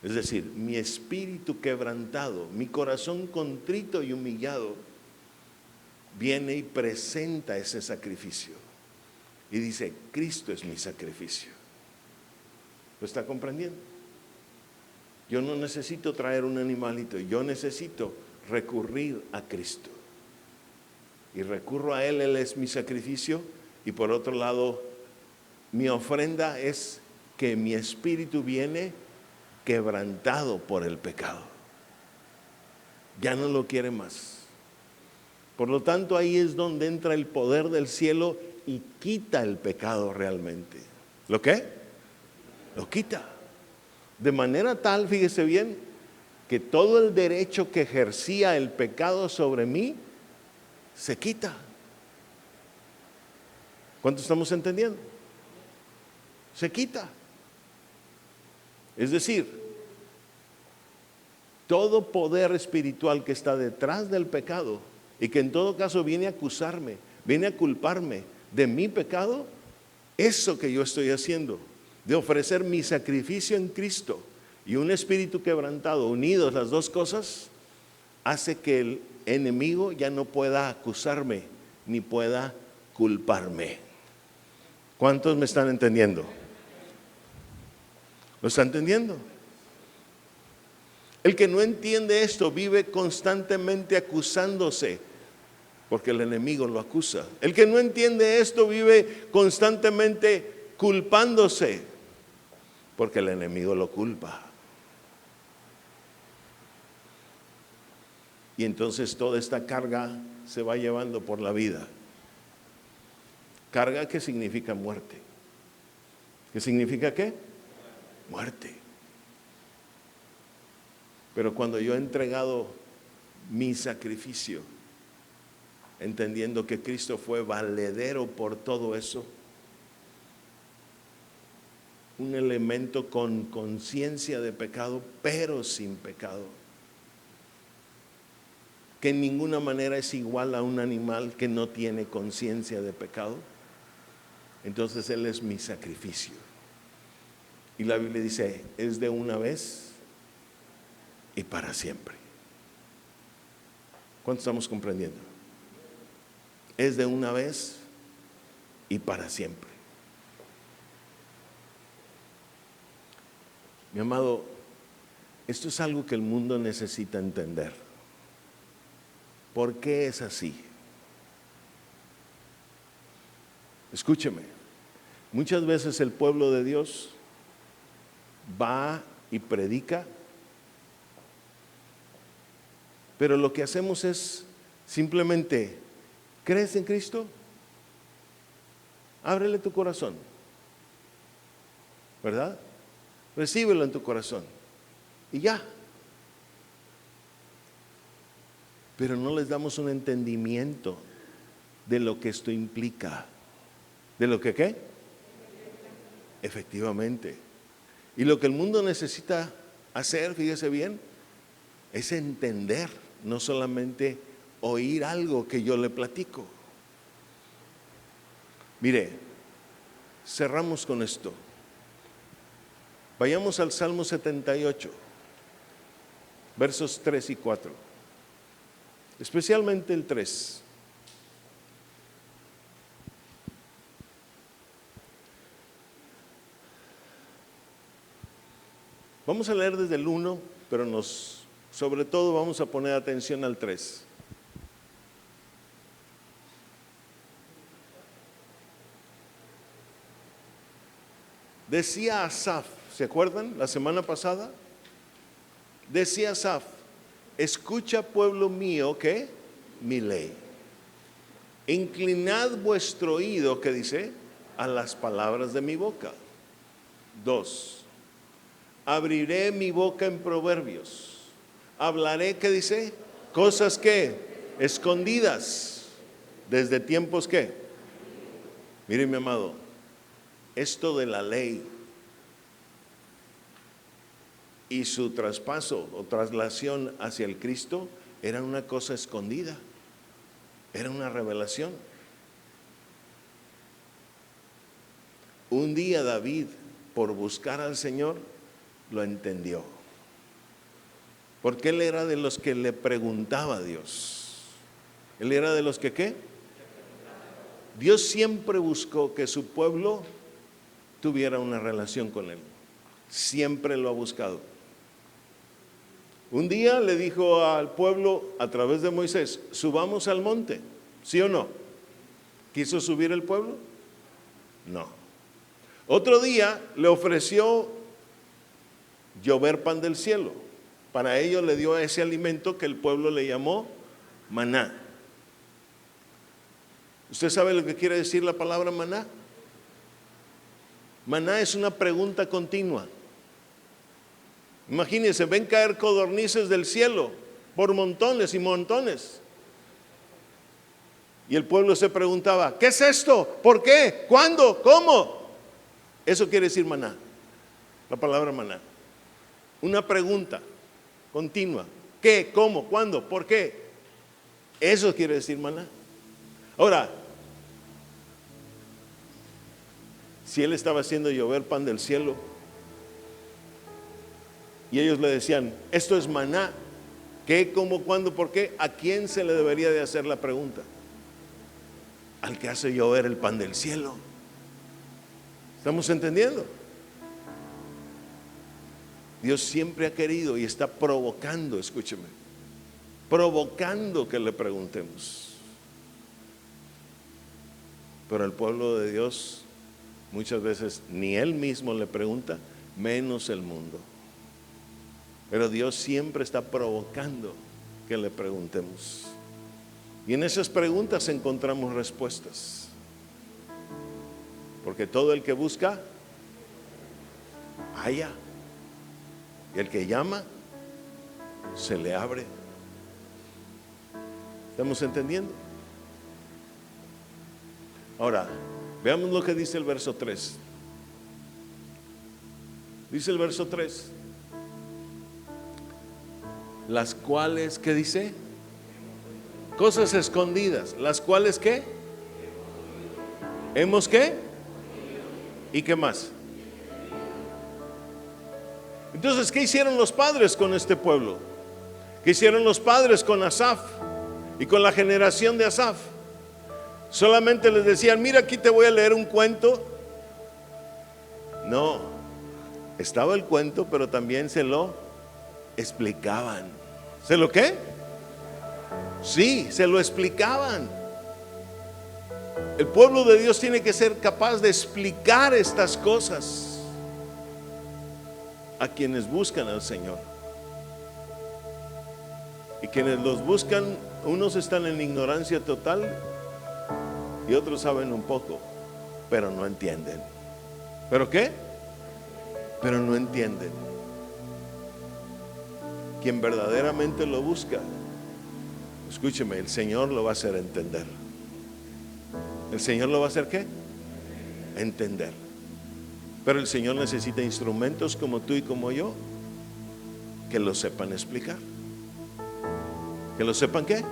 [SPEAKER 1] Es decir, mi espíritu quebrantado, mi corazón contrito y humillado, viene y presenta ese sacrificio. Y dice, Cristo es mi sacrificio. ¿Lo está comprendiendo? Yo no necesito traer un animalito, yo necesito recurrir a Cristo. Y recurro a Él es mi sacrificio. Y por otro lado, mi ofrenda es que mi espíritu viene quebrantado por el pecado. Ya no lo quiere más. Por lo tanto, ahí es donde entra el poder del cielo y quita el pecado realmente. ¿Lo qué? Lo quita. De manera tal, fíjese bien, que todo el derecho que ejercía el pecado sobre mí se quita. ¿Cuánto estamos entendiendo? Se quita. Es decir, todo poder espiritual que está detrás del pecado y que en todo caso viene a acusarme, viene a culparme de mi pecado, eso que yo estoy haciendo, de ofrecer mi sacrificio en Cristo y un espíritu quebrantado, unidos las dos cosas, hace que el enemigo ya no pueda acusarme ni pueda culparme. ¿Cuántos me están entendiendo? ¿Lo está entendiendo? El que no entiende esto vive constantemente acusándose porque el enemigo lo acusa. El que no entiende esto vive constantemente culpándose porque el enemigo lo culpa. Y entonces toda esta carga se va llevando por la vida. Carga, ¿qué significa muerte? ¿Qué significa qué? Muerte. Pero cuando yo he entregado mi sacrificio, entendiendo que Cristo fue valedero por todo eso, un elemento con conciencia de pecado, pero sin pecado, que en ninguna manera es igual a un animal que no tiene conciencia de pecado, entonces Él es mi sacrificio. Y la Biblia dice, es de una vez y para siempre. ¿Cuánto estamos comprendiendo? Es de una vez y para siempre. Mi amado, esto es algo que el mundo necesita entender. ¿Por qué es así? Escúcheme, muchas veces el pueblo de Dios va y predica, pero lo que hacemos es simplemente, ¿crees en Cristo? Ábrele tu corazón, ¿verdad? Recíbelo en tu corazón y ya. Pero no les damos un entendimiento de lo que esto implica. ¿De lo que qué? Efectivamente. Y lo que el mundo necesita hacer, fíjese bien, es entender, no solamente oír algo que yo le platico. Mire, cerramos con esto. Vayamos al Salmo 78, versos 3 y 4. Especialmente el 3. Vamos a leer desde el 1, pero sobre todo vamos a poner atención al 3. Decía Asaf, ¿se acuerdan la semana pasada? Decía Asaf, escucha pueblo mío, ¿qué? Mi ley. Inclinad vuestro oído, ¿qué dice? A las palabras de mi boca. 2. Abriré mi boca en proverbios. Hablaré, ¿qué dice? Cosas que escondidas desde tiempos que. Mire, mi amado, esto de la ley y su traspaso o traslación hacia el Cristo era una cosa escondida, era una revelación. Un día David, por buscar al Señor, lo entendió, porque él era de los que le preguntaba a Dios. Él era de los que ¿qué? Dios siempre buscó que su pueblo tuviera una relación con Él. Siempre lo ha buscado. Un día le dijo al pueblo a través de Moisés, subamos al monte, ¿sí o no? ¿Quiso subir el pueblo? No. Otro día le ofreció llover pan del cielo. Para ello le dio ese alimento que el pueblo le llamó maná. ¿Usted sabe lo que quiere decir la palabra maná? Maná es una pregunta continua. Imagínense, ven caer codornices del cielo por montones y montones. Y el pueblo se preguntaba, ¿qué es esto? ¿Por qué? ¿Cuándo? ¿Cómo? Eso quiere decir maná, la palabra maná. Una pregunta continua. ¿Qué? ¿Cómo? ¿Cuándo? ¿Por qué? Eso quiere decir maná. Ahora, si él estaba haciendo llover pan del cielo y ellos le decían, esto es maná, ¿qué? ¿Cómo? ¿Cuándo? ¿Por qué? ¿A quién se le debería de hacer la pregunta? Al que hace llover el pan del cielo. ¿Estamos entendiendo? Dios siempre ha querido y está provocando, escúcheme, provocando que le preguntemos. Pero el pueblo de Dios muchas veces ni él mismo le pregunta, menos el mundo. Pero Dios siempre está provocando que le preguntemos. Y en esas preguntas encontramos respuestas. Porque todo el que busca, halla. Y el que llama, se le abre. ¿Estamos entendiendo? Ahora, veamos lo que dice el verso 3. Dice el verso 3. Las cuales, ¿qué dice? Cosas escondidas. Las cuales, ¿qué? ¿Hemos qué? ¿Y qué más? Entonces, ¿qué hicieron los padres con este pueblo? ¿Qué hicieron los padres con Asaf y con la generación de Asaf? Solamente les decían, mira, aquí te voy a leer un cuento. No, estaba el cuento, pero también se lo explicaban. ¿Se lo qué? Sí, se lo explicaban. El pueblo de Dios tiene que ser capaz de explicar estas cosas a quienes buscan al Señor. Y quienes los buscan, unos están en ignorancia total y otros saben un poco, pero no entienden. ¿Pero qué? Pero no entienden. Quien verdaderamente lo busca, escúcheme, el Señor lo va a hacer entender. ¿El Señor lo va a hacer qué? Entender. Pero el Señor necesita instrumentos como tú y como yo, que lo sepan explicar. ¿Que lo sepan qué?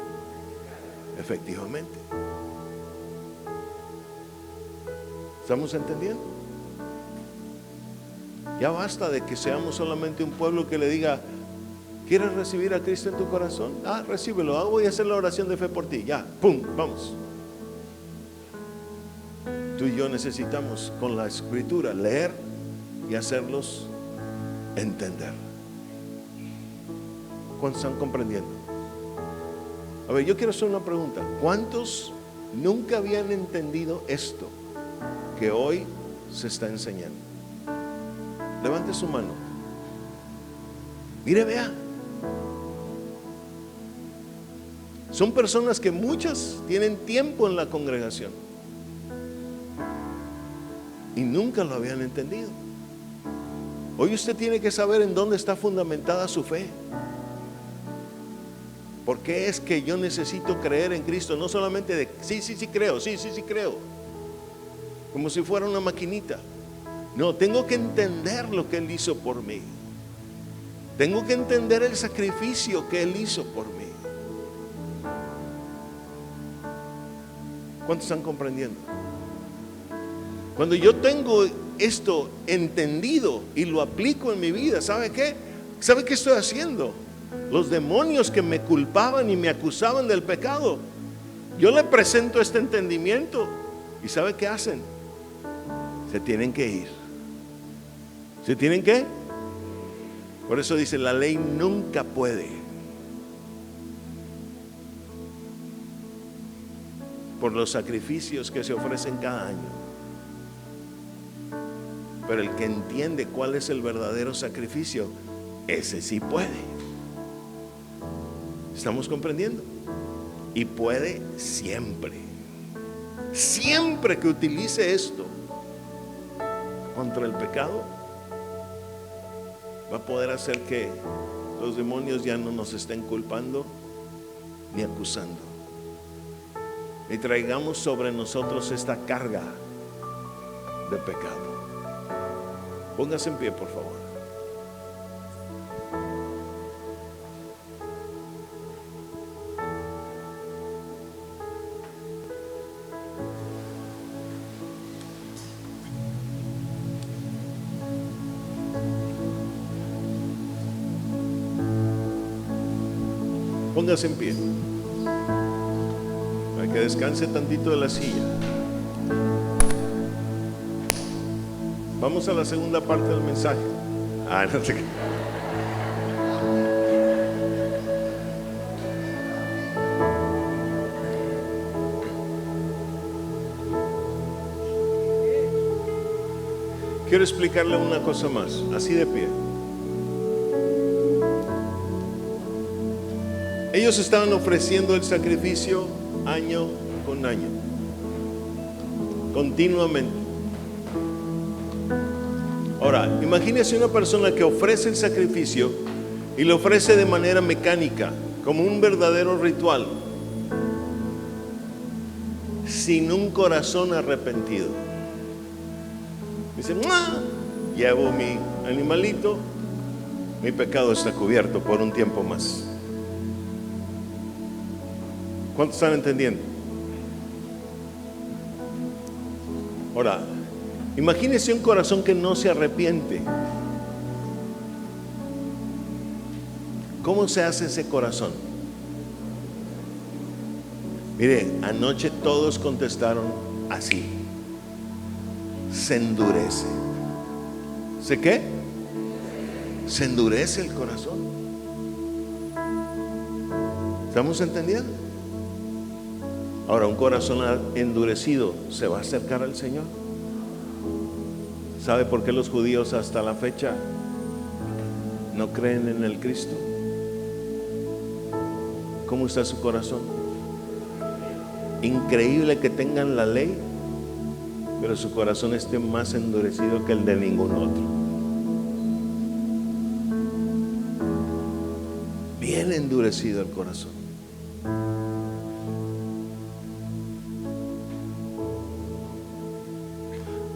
[SPEAKER 1] Efectivamente. ¿Estamos entendiendo? Ya basta de que seamos solamente un pueblo que le diga, ¿quieres recibir a Cristo en tu corazón? Ah, recíbelo, voy a hacer la oración de fe por ti. Ya, pum, vamos. Tú y yo necesitamos con la Escritura leer y hacerlos entender. ¿Cuántos están comprendiendo? A ver, yo quiero hacer una pregunta. ¿Cuántos nunca habían entendido esto que hoy se está enseñando? Levante su mano. Mire, vea. Son personas que muchas tienen tiempo en la congregación y nunca lo habían entendido. Hoy usted tiene que saber en dónde está fundamentada su fe. ¿Por qué es que yo necesito creer en Cristo? No solamente de sí creo, sí creo, como si fuera una maquinita. No, tengo que entender lo que Él hizo por mí. Tengo que entender el sacrificio que Él hizo por mí. ¿Cuántos están comprendiendo? Cuando yo tengo esto entendido y lo aplico en mi vida, ¿sabe qué? ¿Sabe qué estoy haciendo? Los demonios que me culpaban y me acusaban del pecado, yo le presento este entendimiento y ¿sabe qué hacen? Se tienen que ir. ¿Se tienen que? Por eso dice, la ley nunca puede. Por los sacrificios que se ofrecen cada año. Pero el que entiende cuál es el verdadero sacrificio, ese sí puede. ¿Estamos comprendiendo? Y puede siempre. Siempre que utilice esto contra el pecado, va a poder hacer que los demonios ya no nos estén culpando ni acusando. Y traigamos sobre nosotros esta carga de pecado. Póngase en pie, por favor. Póngase en pie. Para que descanse tantito de la silla. Vamos a la segunda parte del mensaje. No sé qué. Quiero explicarle una cosa más, así de pie. Ellos estaban ofreciendo el sacrificio año con año, continuamente. Ahora, imagínese una persona que ofrece el sacrificio y lo ofrece de manera mecánica, como un verdadero ritual, sin un corazón arrepentido. Dice, llevo mi animalito, mi pecado está cubierto por un tiempo más. ¿Cuántos están entendiendo? Ahora, imagínese un corazón que no se arrepiente. ¿Cómo se hace ese corazón? Mire, anoche todos contestaron así. Se endurece. ¿Se qué? Se endurece el corazón. ¿Estamos entendiendo? Ahora, un corazón endurecido se va a acercar al Señor. ¿Sabe por qué los judíos hasta la fecha no creen en el Cristo? ¿Cómo está su corazón? Increíble que tengan la ley, pero su corazón esté más endurecido que el de ningún otro. Bien endurecido el corazón.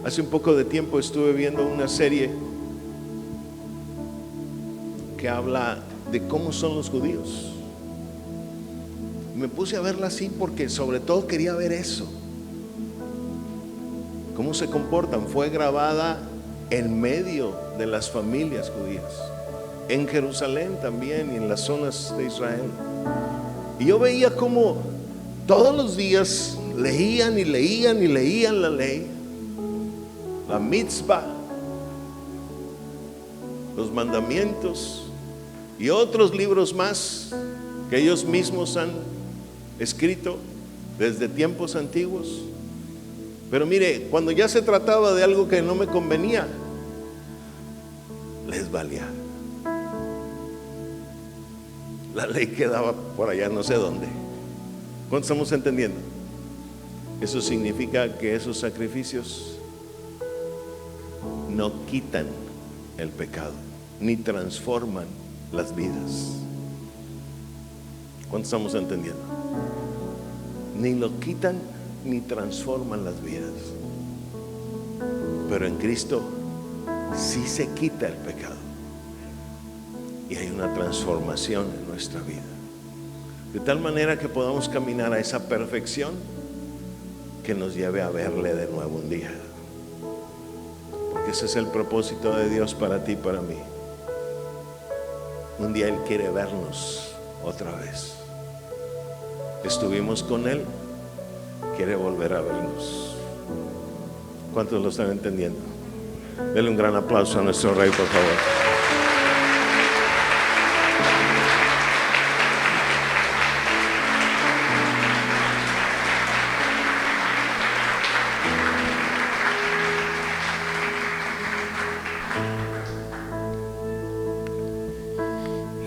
[SPEAKER 1] Hace un poco de tiempo estuve viendo una serie que habla de cómo son los judíos. Me puse a verla así porque sobre todo quería ver eso. Cómo se comportan. Fue grabada en medio de las familias judías, en Jerusalén también y en las zonas de Israel. Y yo veía cómo todos los días leían y leían y leían la ley, la mitzvah, los mandamientos y otros libros más que ellos mismos han escrito desde tiempos antiguos. Pero mire, cuando ya se trataba de algo que no me convenía, les valía. La ley quedaba por allá no sé dónde. ¿Cuántos estamos entendiendo? Eso significa que esos sacrificios no quitan el pecado, ni transforman las vidas. ¿Cuántos estamos entendiendo? Ni lo quitan ni transforman las vidas. Pero en Cristo sí se quita el pecado y hay una transformación en nuestra vida, de tal manera que podamos caminar a esa perfección que nos lleve a verle de nuevo un día. Porque ese es el propósito de Dios para ti y para mí. Un día Él quiere vernos otra vez. Estuvimos con Él, quiere volver a vernos. ¿Cuántos lo están entendiendo? Denle un gran aplauso a nuestro Rey, por favor.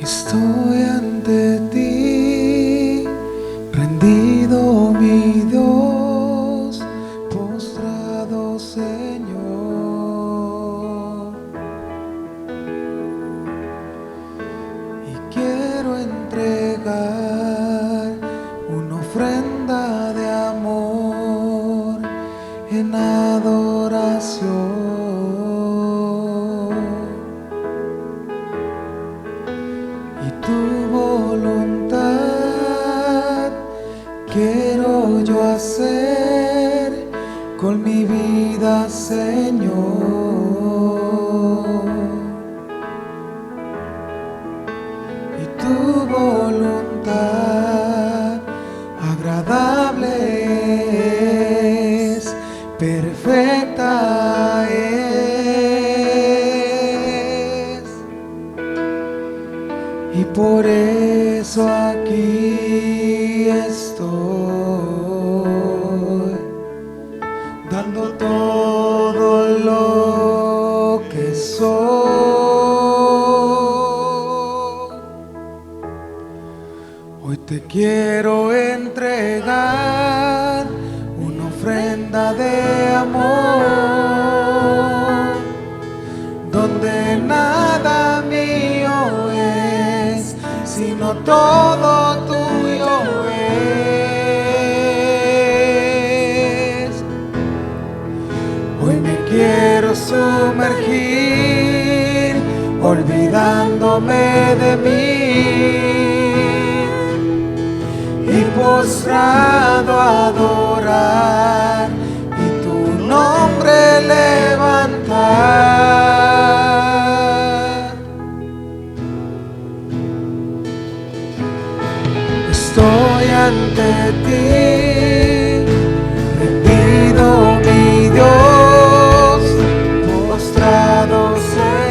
[SPEAKER 2] Estoy ante ti, rendido, mi Dios, postrado, Señor, y quiero entregar una ofrenda de amor en adoración. Tu voluntad quiero yo hacer con mi vida, Señor. Y tu voluntad agradable es, perfecta es. Y por eso aquí estoy, dando todo lo que soy. Hoy te quiero entregar una ofrenda de amor, todo tuyo es. Hoy me quiero sumergir, olvidándome de mí y postrado adorar y tu nombre levantar. Estoy ante ti, rendido mi Dios, postrado Señor.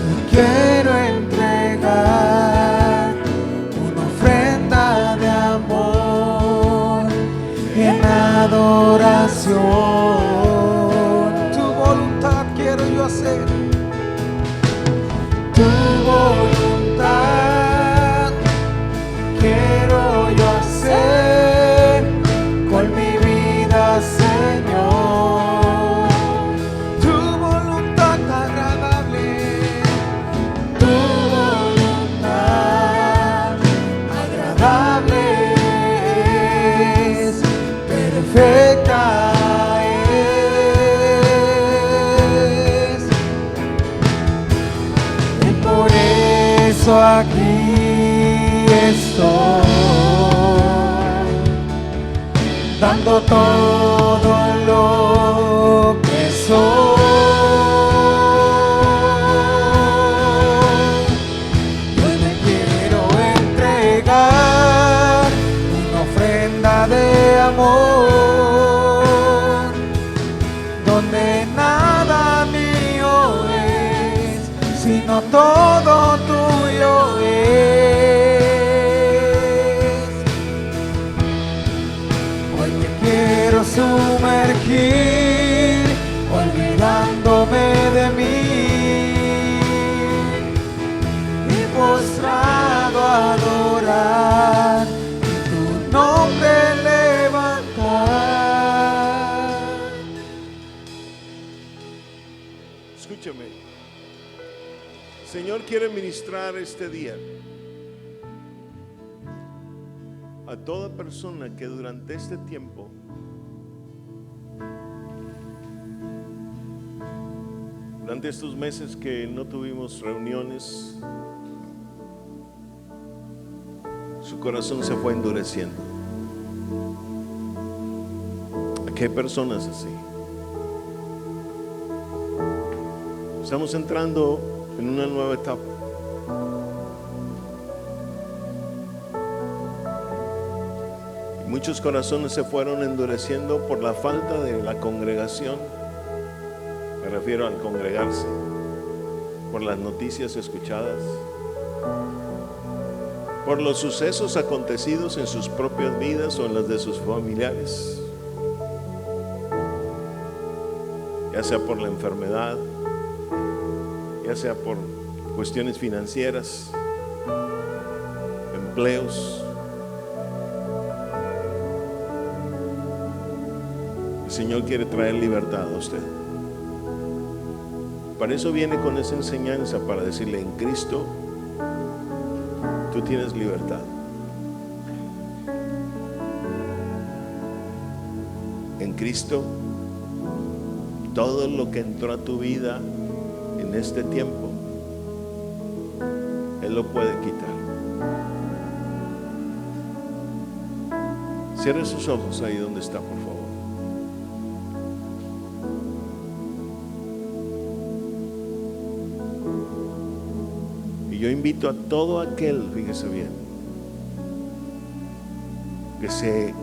[SPEAKER 2] Y quiero entregar una ofrenda de amor en adoración. Tu voluntad quiero yo hacer. Tu voluntad quiero yo hacer con mi vida, Señor. Tu voluntad agradable, tu voluntad agradable es, perfecta es. Y por eso aquí estoy, dando todo lo que soy. Yo me quiero entregar una ofrenda de amor, donde nada mío es, sino todo tuyo es. Hoy me quiero sumergir, olvidándome de mí y postrado adorar y tu nombre levantar.
[SPEAKER 1] Escúchame. El Señor quiere ministrar este día a toda persona que durante este tiempo durante estos meses que no tuvimos reuniones, su corazón se fue endureciendo. Aquí hay personas así. Estamos entrando en una nueva etapa. Y muchos corazones se fueron endureciendo por la falta de la congregación. Me refiero al congregarse, por las noticias escuchadas, por los sucesos acontecidos en sus propias vidas o en las de sus familiares, ya sea por la enfermedad, ya sea por cuestiones financieras, empleos. El Señor quiere traer libertad a usted. Para eso viene con esa enseñanza, para decirle: en Cristo tú tienes libertad. En Cristo todo lo que entró a tu vida en este tiempo, Él lo puede quitar. Cierre sus ojos ahí donde está, por favor. Y yo invito a todo aquel, fíjese bien,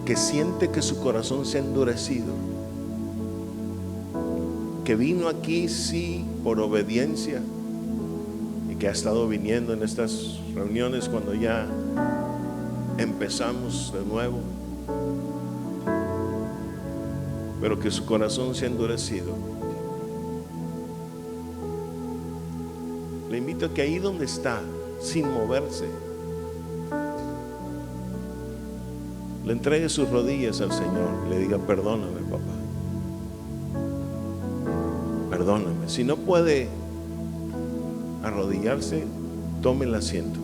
[SPEAKER 1] que siente que su corazón se ha endurecido, que vino aquí sí por obediencia y que ha estado viniendo en estas reuniones cuando ya empezamos de nuevo, pero que su corazón se ha endurecido. Le invito a que ahí donde está, sin moverse, le entregue sus rodillas al Señor, le diga: perdóname, papá, perdóname. Si no puede arrodillarse, tome el asiento.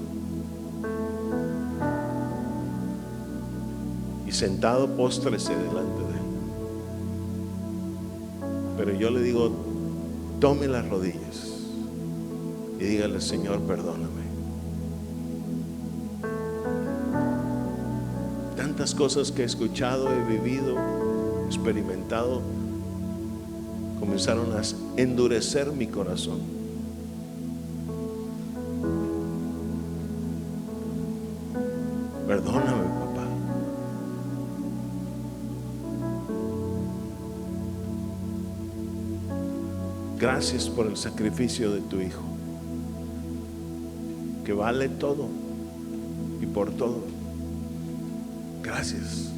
[SPEAKER 1] Y sentado, póstrese delante de Él. Pero yo le digo, tome las rodillas y dígale: Señor, perdóname. Tantas cosas que he escuchado, he vivido, experimentado, comenzaron a endurecer mi corazón. Perdóname, papá. Gracias por el sacrificio de tu Hijo, que vale todo y por todo. Gracias.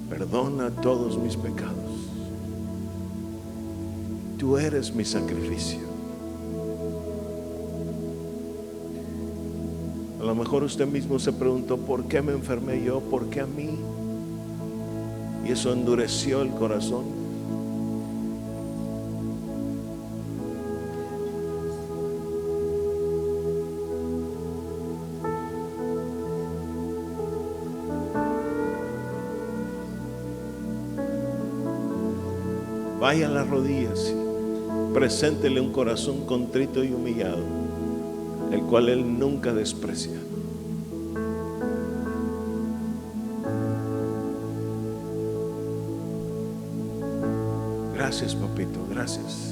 [SPEAKER 1] Perdona todos mis pecados. Tú eres mi sacrificio. A lo mejor usted mismo se preguntó: ¿por qué me enfermé yo? ¿Por qué a mí? Y eso endureció el corazón. Vaya a las rodillas, preséntele un corazón contrito y humillado, el cual Él nunca desprecia. Gracias, papito, gracias.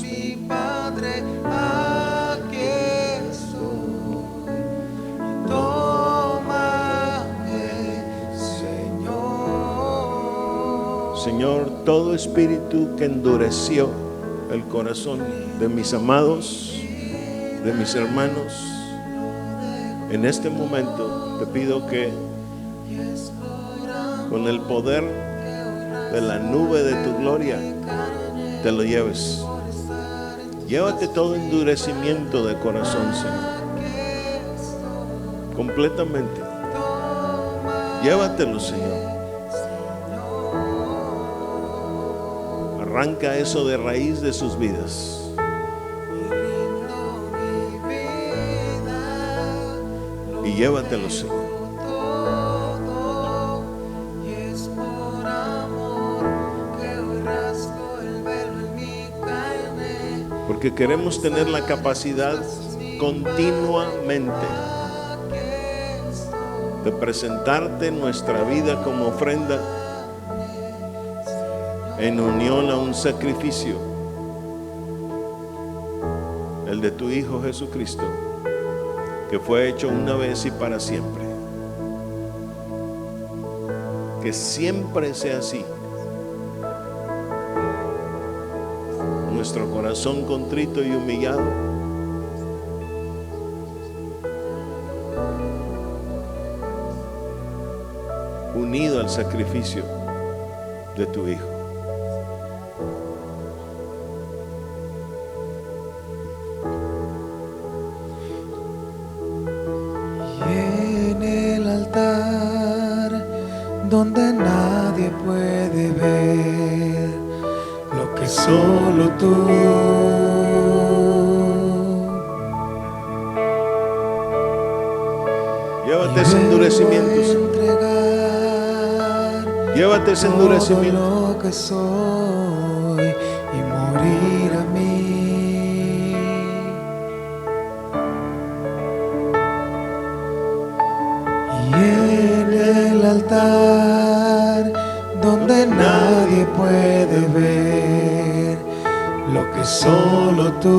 [SPEAKER 2] Mi Padre, aquí estoy. Tómame, Señor.
[SPEAKER 1] Señor, todo espíritu que endureció el corazón de mis amados, de mis hermanos, en este momento te pido que con el poder de la nube de tu gloria te lo lleves. Llévate todo endurecimiento de corazón, Señor, completamente. Llévatelo, Señor. Arranca eso de raíz de sus vidas. Y llévatelo, Señor. Porque queremos tener la capacidad continuamente de presentarte nuestra vida como ofrenda en unión a un sacrificio, el de tu Hijo Jesucristo, que fue hecho una vez y para siempre. Que siempre sea así. Nuestro corazón contrito y humillado, unido al sacrificio de tu Hijo.
[SPEAKER 2] Y en el altar donde nadie puede ver lo que solo tú.
[SPEAKER 1] Llévate ese endurecimiento, Señor. Llévate ese endurecimiento.
[SPEAKER 2] Todo lo que soy y morir a mí. Y en el altar nadie puede ver, lo que solo tú.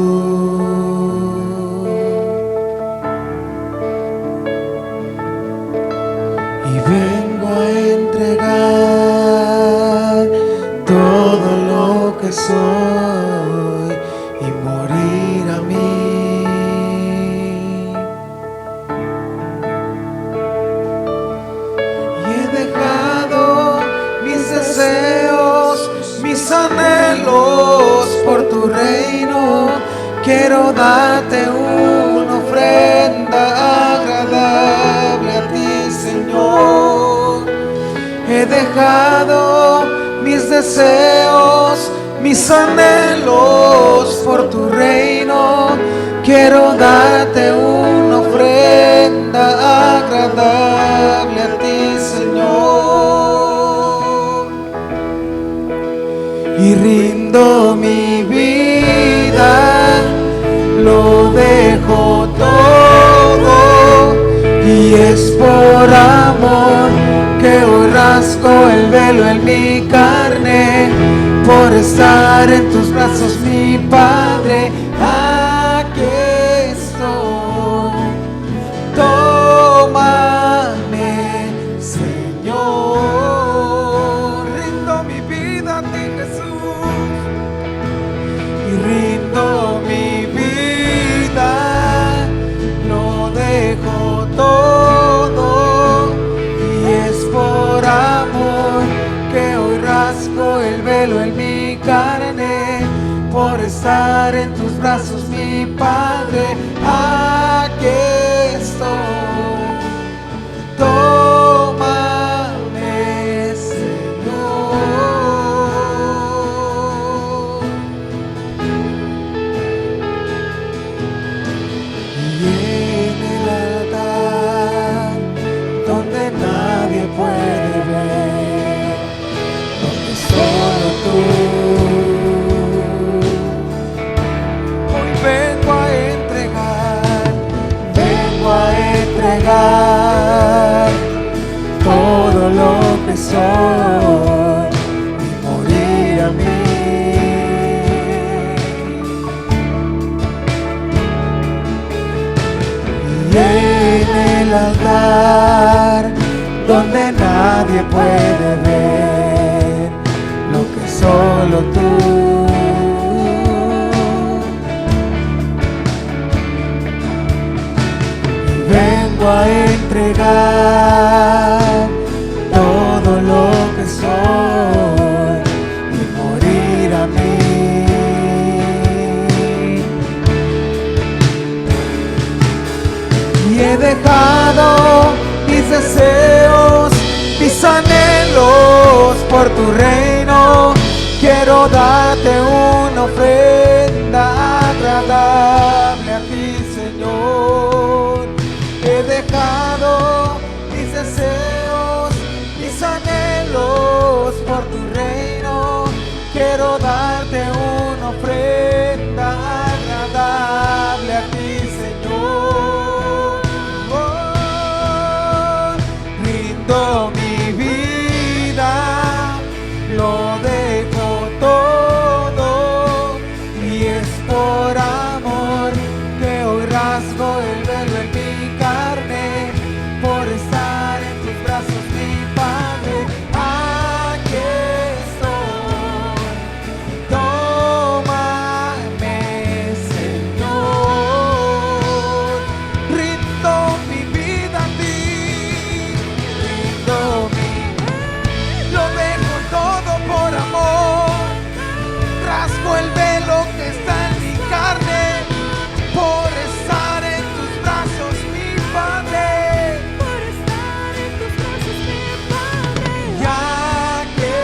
[SPEAKER 2] Y vengo a entregar todo lo que soy y morir a mí. Y he dejado mis deseos, mis anhelos por tu reino. Quiero darte una ofrenda agradable a ti, Señor. He dejado mis deseos, mis anhelos por tu reino. Quiero darte una ofrenda agradable a ti, Señor. Y rindo mi vida, lo dejo todo, y es por amor que hoy rasgo el velo en mi carne, por estar en tus brazos, mi Padre. Aquí estoy, tómame, Señor. Rindo mi vida a ti, Jesús, y rindo mi vida, lo dejo todo, y es por amor que hoy rasgo el velo en mi carne, por estar en tus brazos, mi Padre. Aquí estoy, tómame, Señor. Y en el altar, donde nadie puede ver, donde solo tú, hoy vengo a entregar todo lo que soy y morir a mí. Y en el altar, donde nadie puede ver, lo que solo tú. Vengo a entregar todo lo que soy y morir a mí. Y he dejado mis deseos, mis anhelos por tu reino. Quiero darte una ofrenda agradable a ti, Señor. He dejado mis deseos, mis anhelos por tu reino. Quiero darte una ofrenda agradable a ti, Señor. Oh, rindo mi vida, lo dejo todo, y es por amor que hoy rasgo el velo en mi carne, por estar en tus brazos, mi Padre. Aquí estoy, tómame, Señor. Rindo mi vida a ti, rindo lo dejo todo por amor. Rasgo el velo que está en mi carne, por estar en tus brazos, mi Padre. Por estar en tus brazos, mi Padre. Ya que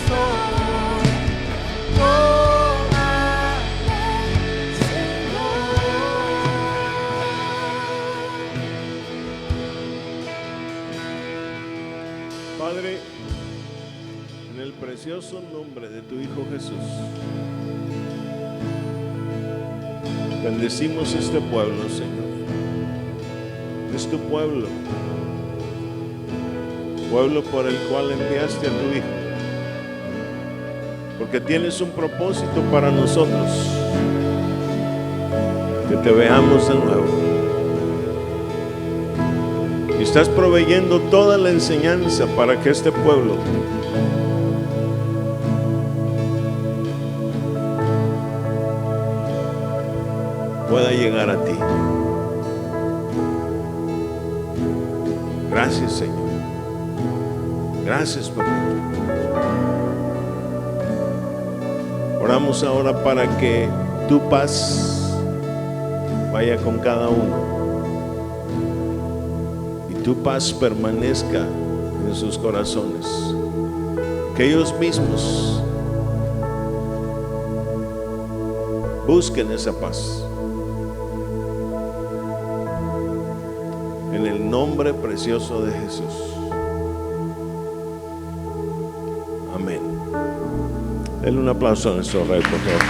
[SPEAKER 2] soy, tómame, Señor.
[SPEAKER 1] Padre, en el precioso nombre de tu Hijo Jesús, bendecimos este pueblo, Señor. Es tu pueblo, pueblo por el cual enviaste a tu Hijo, porque tienes un propósito para nosotros, que te veamos de nuevo. Y estás proveyendo toda la enseñanza para que este pueblo pueda llegar a ti. Gracias, Señor. Gracias, papá. Oramos ahora para que tu paz vaya con cada uno y tu paz permanezca en sus corazones. Que ellos mismos busquen esa paz. En el nombre precioso de Jesús. Amén. Denle un aplauso a nuestro Rey, por favor.